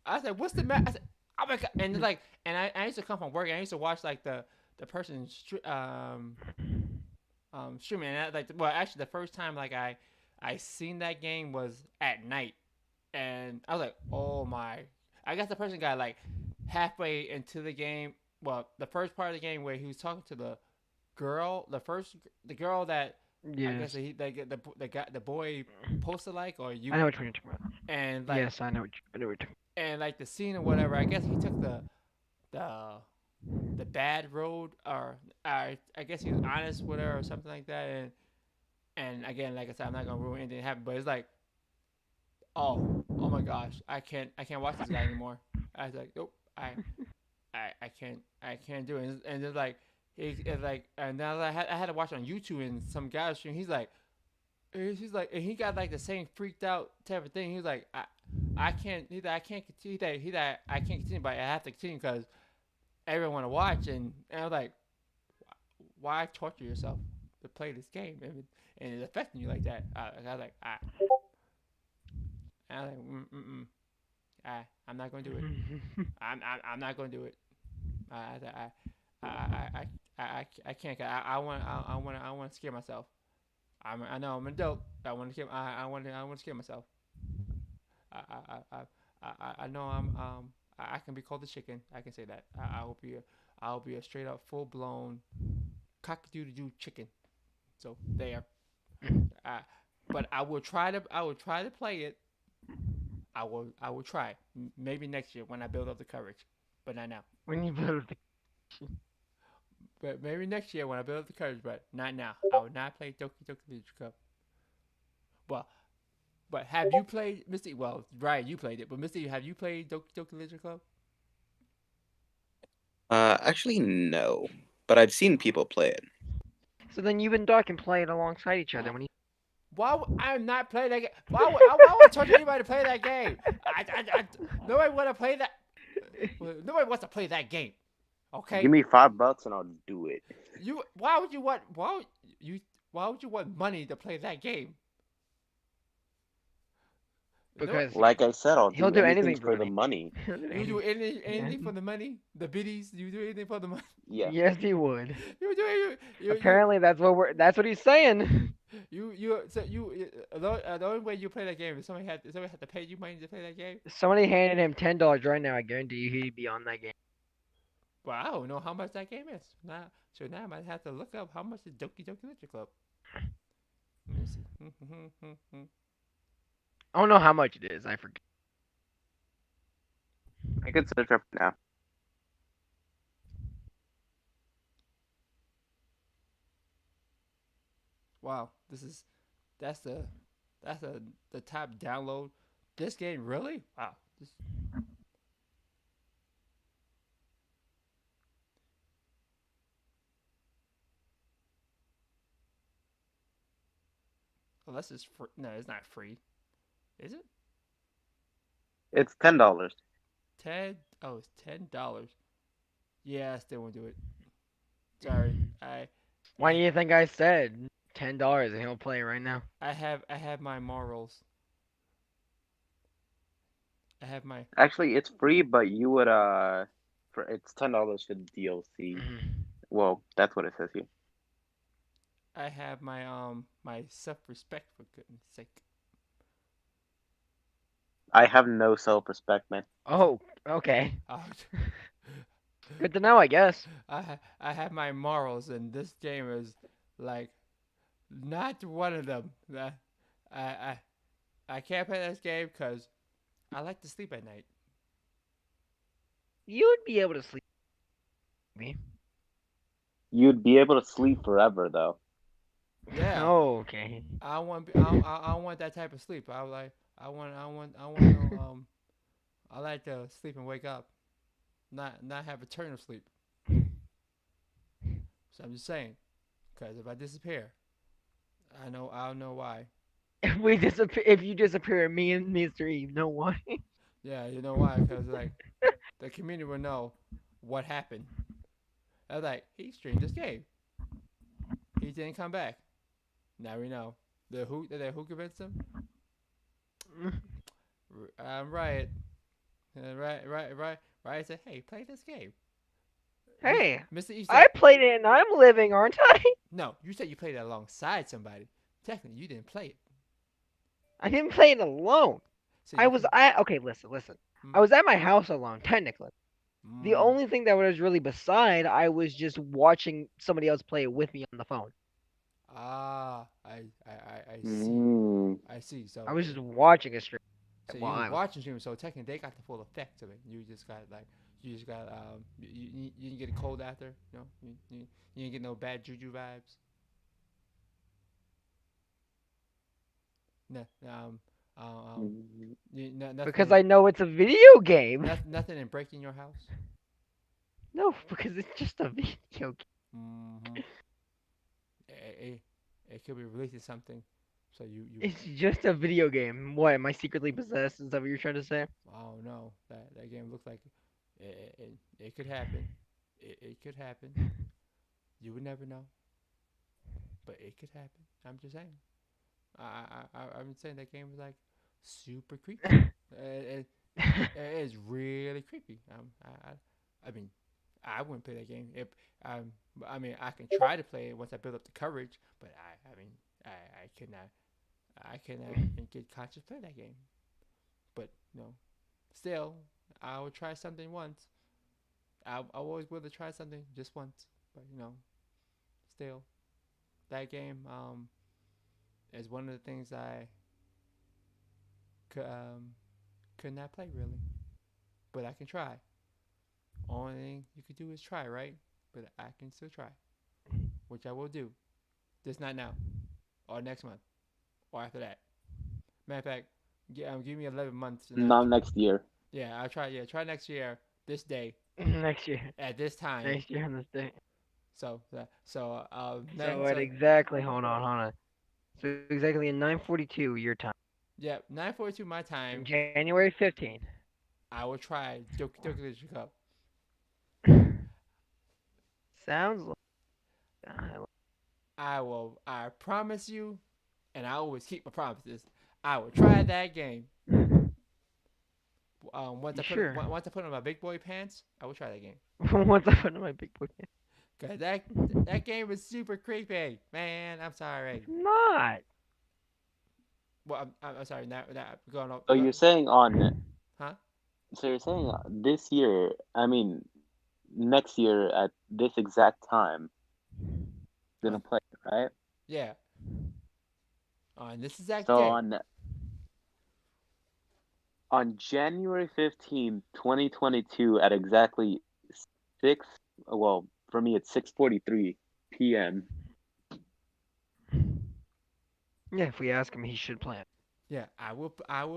I was like, what's the matter? I said, oh my god! And like, and I used to come from work, and I used to watch like the person streaming, and actually the first time like I seen that game was at night, and I was like, oh my! I guess the person got like halfway into the game. Well, the first part of the game where he was talking to the girl, the girl that I guess the boy posted like, or you. I know what you're talking about. And like, yes, I know what you're talking. And like the scene or whatever, I guess he took the bad road, or I guess he was honest with her or something like that. And again, like I said, I'm not gonna ruin anything that happened, but it's like, oh my gosh, I can't watch this guy anymore. I was like, nope, I can't do it. And it's like, it's like, and now I had to watch on YouTube and some guy was streaming. He's like, and he got like the same freaked out type of thing. He was like, I can't, I can't continue that. I can't continue, but I have to continue because everyone want to watch. And I was like, why torture yourself to play this game? And it's affecting you like that. I was like, and I was like, I'm not gonna do it. I'm not gonna do it. I can't. I want to scare myself. I know I'm an adult. I want to scare myself. I I know I can be called a chicken. I can say that. I'll be a straight up full blown cock-a-doodle-doo chicken. So there. Uh, but I will try to play it. I will try. Maybe next year when I build up the courage, but not now. When you build the But maybe next year when I build up the courage, but not now. I will not play Doki Doki Literature Club. Well, but have you played Misty? Well, Ryan, you played it, but Misty, have you played Doki Doki Literature Club? Actually, no. But I've seen people play it. So then you and Doc can play it alongside each other when you. Why would I not play that game? Why would I touch anybody to play that game? Nobody want to play that. Nobody wants to play that game. Okay. Give me $5 and I'll do it. Why would you want money to play that game? Because Like I said, I'll he'll do anything anything for for the money. money. You do anything for the money? The biddies? You do anything for the money? Yeah. Yes, he would. You Apparently, that's what he's saying. the only way you play that game is somebody had to pay you money to play that game. Somebody handed him $10 right now. I guarantee you he'd be on that game. Well, I don't know how much that game is. Now I might have to look up how much is Doki Doki Literature Club. Let me see. I don't know how much it is. I forget. I could search up now. Wow, that's the top download. This game really? Wow. Unless it's free. No, it's not free. Is it? It's $10. Oh, it's $10. Yeah, I still won't do it. Sorry, Why do you think I said $10 and he'll play right now? I have my morals. I have my. Actually, it's free, but you would it's $10 for the DLC. Well, that's what it says here. I have my my self-respect, for goodness sake. I have no self-respect, man. Oh, okay. Uh, Good to know, I guess. I have my morals, and this game is like not one of them. I can't play this game because I like to sleep at night. You would be able to sleep. Me? You'd be able to sleep forever, though. Yeah. Oh, okay. I want that type of sleep. I like to sleep and wake up, not have eternal sleep. So I'm just saying, because if I disappear, I'll know why. If you disappear, me and Mr. Eve know why. Yeah, you know why? Because like the community will know what happened. I was like, he streamed this game. He didn't come back. Now we know. Who convinced him? Riot. Riot said, "Hey, play this game." Hey, Mr. E I said, played it and I'm living, aren't I? "No, you said you played it alongside somebody. Technically, you didn't play it." I didn't play it alone. So Okay, listen. I was at my house alone, technically. The Mm. only thing that was really beside, I was just watching somebody else play it with me on the phone. Ah, I see. Mm. I see. So I was just watching a stream. so you while were I was- watching stream. So technically, they got the full effect of it. You just got like You just got you didn't get a cold after. You didn't get no bad juju vibes. No, Mm, Because nothing, I know it's a video game. nothing in breaking your house. No, because it's just a video game. Mm-hmm. It, it could be releasing something, so you It's just a video game. What, am I secretly possessed? Is that what you're trying to say? I don't know. That game looks like it could happen. It could happen. You would never know, but it could happen. I'm just saying. I've been saying that game is like super creepy. It, it is really creepy. I mean, I wouldn't play that game. If um, I mean, I can try to play it once I build up the courage, but I mean, I cannot, I cannot get conscious play that game. But still, I would try something once. I always will to try something just once, but still, that game is one of the things I could could not play really, but I can try. Only thing you could do is try, right? But I can still try, which I will do. Just not now, or next month, or after that. Matter of fact, give me 11 months and not next year. yeah, I'll try. Yeah, try next year, this day, Next year. at this time. Next year on this day. So at so exactly, hold on. So exactly in 9:42 your time, yeah, 9:42 my in time. January 15th. I will try Doki Doki Literature Cup. Sounds like uh, I will. I promise you, and I always keep my promises. I will try that game. you sure? Once I put on my big boy pants, I will try that game. Once I put on my big boy pants. Cause that game is super creepy, man. I'm sorry. It's not. Well, I'm sorry. Now going on. So you're saying on, Huh? so you're saying this year, I mean, next year at this exact time, gonna play it, right? Yeah. On this exact So day. on January 15th, 2022 at exactly 6, well, for me it's 6:43 p.m. Yeah, if we ask him, he should play it. Yeah, I will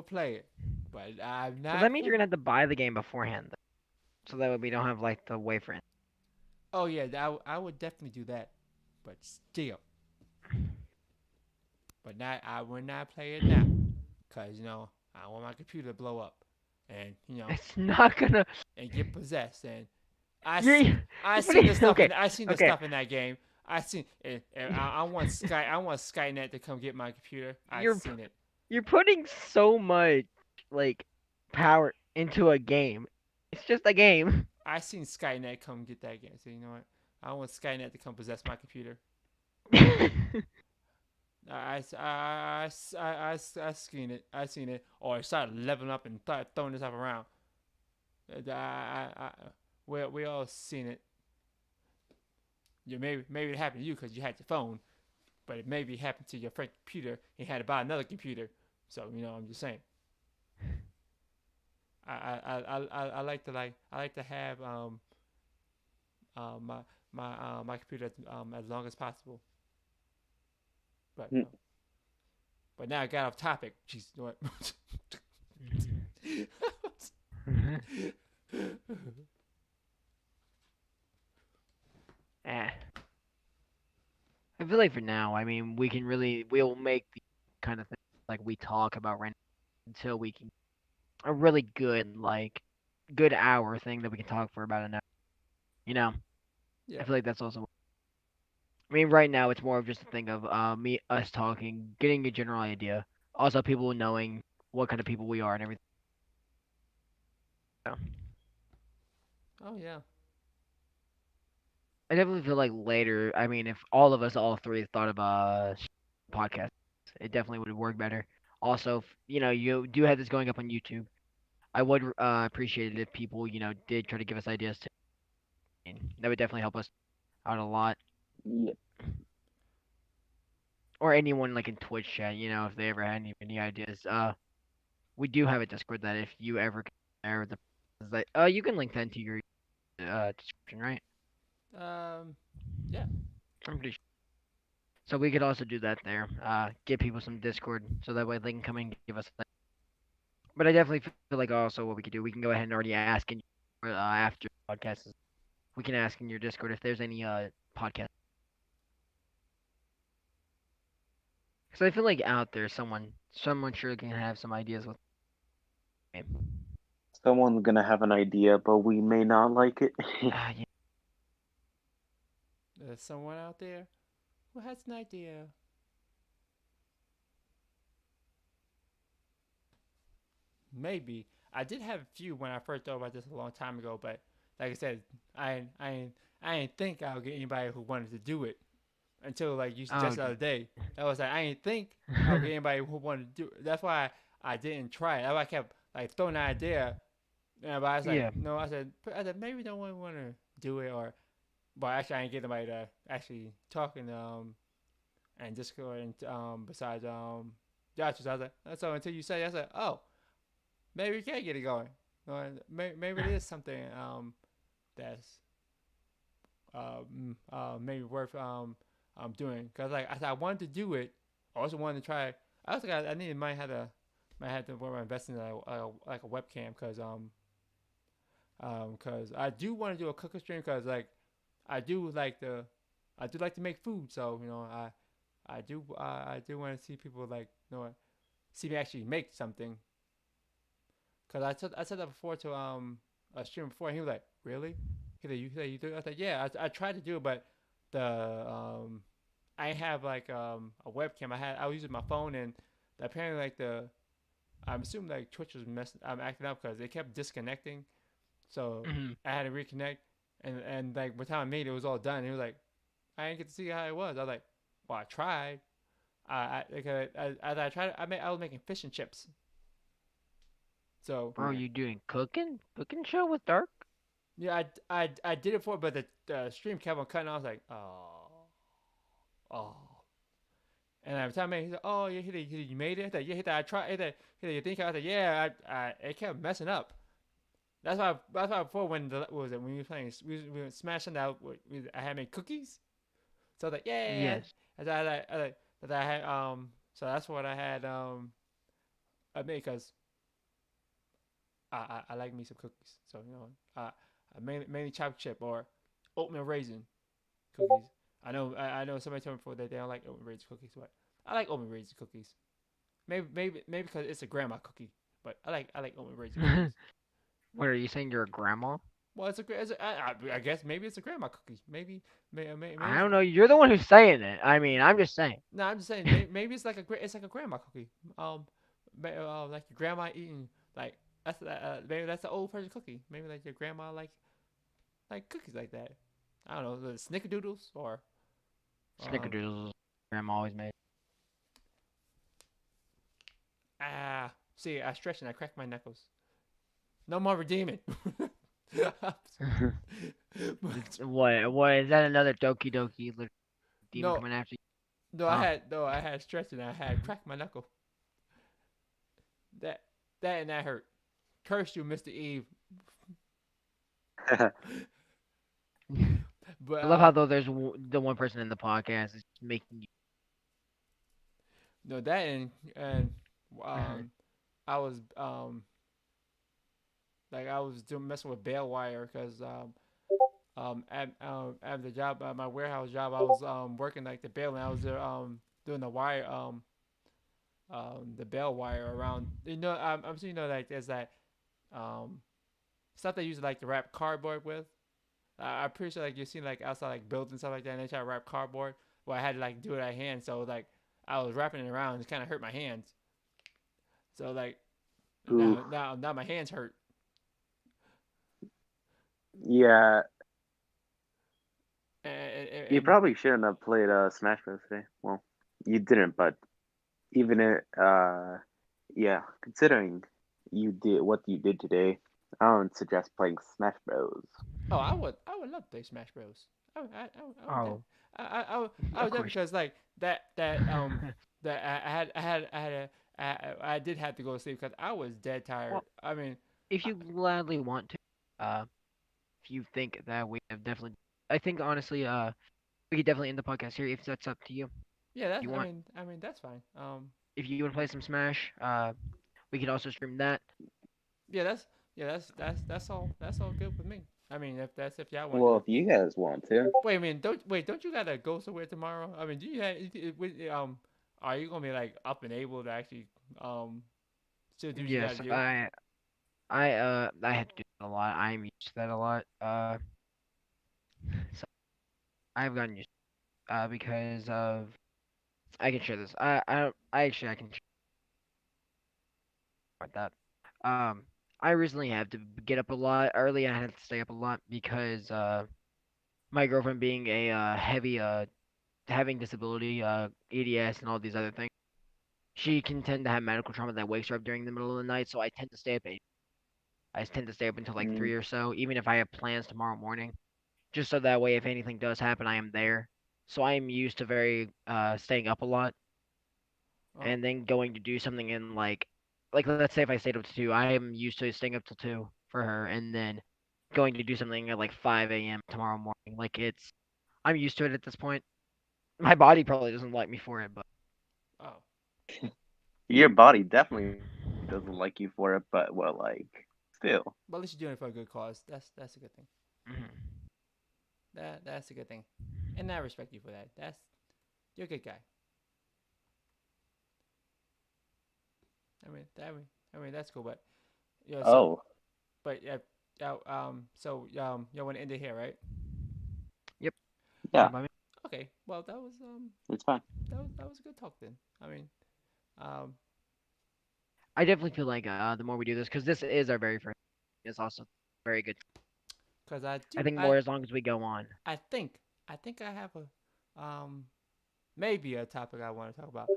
play it, but I'm So not. that means you're gonna have to buy the game beforehand, though, so that way we don't have like to wait for it. Oh yeah, I would definitely do that, but still, but not. I would not play it now, cause I don't want my computer to blow up, and It's not gonna. and get possessed. And I You're, see, you're I seen putting, the stuff okay, in I seen the okay. stuff in that game. I seen and I want I want Skynet to come get my computer. I You're seen it. you're putting so much like power into a game. It's just a game. I seen Skynet come get that game. So you know what? I want Skynet to come possess my computer. I seen it. I seen it. Or I started leveling up and throwing this stuff around. We all seen it. Maybe it happened to you because you had your phone, but it maybe happened to your friend computer. He had to buy another computer. So I'm just saying. I like to have my computer as long as possible. But Hmm. but now I got off topic. Jeez, you know what? Eh. I feel like for now, I mean, we'll make the kind of thing like we talk about right now until we can a really good hour thing that we can talk for about an hour. You know, I Yeah, feel like that's also. I mean, right now it's more of just a thing of us talking, getting a general idea. Also, people knowing what kind of people we are and everything. So, oh yeah, I definitely feel like later. I mean, if all three, thought of a podcast, it definitely would work better. Also, you do have this going up on YouTube. I would appreciate it if people, did try to give us ideas too. That would definitely help us out a lot. Yeah. Or anyone like in Twitch chat, if they ever had any ideas. We do have a Discord that if you ever compare the Is that, you can link that into your description, right? Um, I'm pretty sure. So we could also do that there. Give people some Discord so that way they can come and give us. But I definitely feel like also what we could do, we can go ahead and already ask in after the podcast. We can ask in your Discord if there's any podcast. Because I feel like out there, someone sure can have some ideas with the game. Someone's gonna have an idea, but we may not like it. Yeah. there's someone out there who has an idea. Maybe I did have a few when I first thought about this a long time ago, but like I said, I didn't think I would get anybody who wanted to do it until like you suggested the other day. That was like I didn't think I would get anybody who wanted to do it. That's why I didn't try it. That's why I kept like throwing the idea. But I was like, Yeah. no, I said maybe no one want to do it, or but actually I didn't get anybody to actually talking and Discord and besides Josh. So I was like, so until you said it, I said, oh, maybe we can get it going. Or maybe it is something that's maybe worth doing. Cause like I said, I wanted to do it. I also wanted to try. I also got. I need might have to work on investing in like a webcam. Cause I do want to do a cooking stream. Cause like I do like to make food. So I do want to see people like see me actually make something. Cause I said that before to a streamer before, and he was like, "Really?" He said, "You do?" I said, "Yeah, I tried to do it, but the I have like a webcam. I was using my phone, and apparently like I'm assuming like Twitch was acting up because they kept disconnecting. So Mhm. I had to reconnect, and like by the time I made it, it was all done. He was like, "I didn't get to see how it was." I was like, "Well, I tried. I tried. I was making fish and chips." So Bro, you doing cooking show with Dark? yeah, I did it for, but the stream kept on cutting. I was like, oh. And every time I made, he said, "Oh, yeah, you made it." I said, "Yeah." He said, "I tried." He said, "You think?" I said, "Yeah." It kept messing up. That's why before what was it when we were playing we were smashing out. I had made cookies. So I was like, "Yeah." Yes. And I had so that's what I had I made because I like me some cookies. So I mainly chocolate chip or oatmeal raisin cookies. I know somebody told me before that they don't like oatmeal raisin cookies, but I like oatmeal raisin cookies. Maybe because it's a grandma cookie, but I like oatmeal raisin cookies. What are you saying? You're a grandma? Well, I guess maybe it's a grandma cookie. Maybe I it's, don't know. You're the one who's saying it. I mean, I'm just saying. no. I'm just saying maybe it's like a grandma cookie. Like your grandma eating like maybe that's an old person cookie. Maybe like your grandma like cookies like that. I don't know, the snickerdoodles or um Snickerdoodles, grandma always made. see I stretch and I crack my knuckles. No more redeeming. What is that? Another Doki Doki demon no, coming after you? I had stretch and I had cracked my knuckle. That that hurt. Curse you, Mr. Eve. But I love how though there's the one person in the podcast is making you. no that and um I was like I was doing messing with bale wire because at the job my warehouse job I was working like the bale and I was there doing the bale wire around I'm sure like there's that um stuff they use like to wrap cardboard with. I'm pretty sure like you've seen like outside like buildings and stuff like that and they try to wrap cardboard. Well I had to like do it at hand so like I was wrapping it around and it kind of hurt my hands. So like Ooh, now my hands hurt. yeah, you And probably shouldn't have played Smash Bros. Today. Well, you didn't, but even yeah, considering you did what you did today, I don't suggest playing Smash Bros. oh, I would love to play Smash Bros. I would Oh, I of would course. because like that I did have to go to sleep because I was dead tired. Well, I mean, If you gladly want to, if you think that we have definitely, I think honestly, we could definitely end the podcast here if that's up to you. Yeah, You that's. want, I mean, that's fine. if you want to play some Smash, we could also stream that. Yeah, that's all. That's all good with me. I mean, if y'all want to Well, do if it. you guys want to. Wait, I mean, don't you gotta go somewhere tomorrow? I mean, do you have are you gonna be like up and able to actually still do what you gotta Yes, do? I have to do that a lot. I'm used to that a lot. So I've gotten used because of I can share this. I actually I can share about that. Um, I recently had to get up a lot early. I had to stay up a lot because my girlfriend being a heavy having disability, EDS and all these other things. She can tend to have medical trauma that wakes her up during the middle of the night, so I tend to stay up I tend to stay up until like Mm, 3 or so, even if I have plans tomorrow morning, just so that way if anything does happen, I am there. So I am used to very staying up a lot Oh, and then going to do something in like let's say if I stayed up to 2, I am used to staying up till 2 for her and then going to do something at like 5 a.m. tomorrow morning. Like I'm used to it at this point. My body probably doesn't like me for it, but oh. your body definitely doesn't like you for it, but well, like, still. But at least you're doing it for a good cause. That's a good thing. mhm. That's a good thing, and I respect you for that. That's you're a good guy. I mean that's cool. But yeah, so Oh, but yeah, y'all want to end it here, right? Yep, yeah, fine by me. Okay. Well, it's fine. that was a good talk then. I mean, um, I definitely feel like the more we do this, because this is our very first, it's also very good. cause I think more as long as we go on. I think I have a maybe a topic I want to talk about.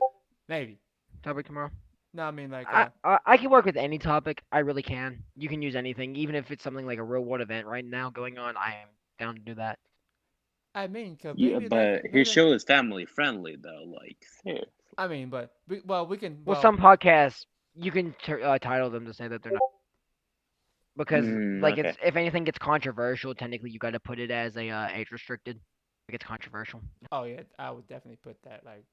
Maybe. Topic tomorrow. No, I mean like I can work with any topic. I really can. You can use anything, even if it's something like a real world event right now going on. I am down to do that. I mean, cause Yeah, but his show is family friendly though. Like, seriously. I mean, but we can Well, some podcasts you can title them to say that they're not because like Okay. it's if anything gets controversial, technically you got to put it as a age restricted. If it's controversial. oh yeah, I would definitely put that like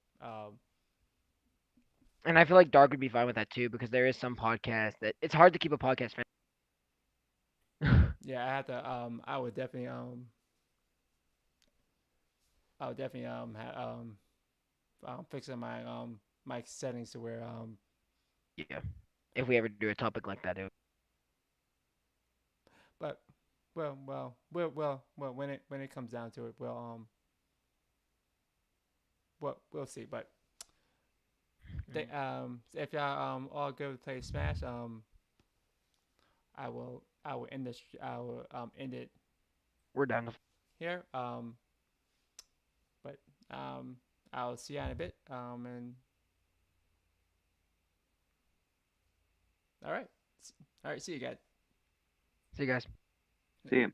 And I feel like Dark would be fine with that too because there is some podcast that it's hard to keep a podcast fan. yeah, I have to I would definitely fixing my mic settings to where Yeah. If we ever do a topic like that, but when it comes down to it we'll see. But they if y'all all go to play Smash I will end this I will end it we're done. here but I'll see you in a bit and all right all right see you guys. See you guys. See you.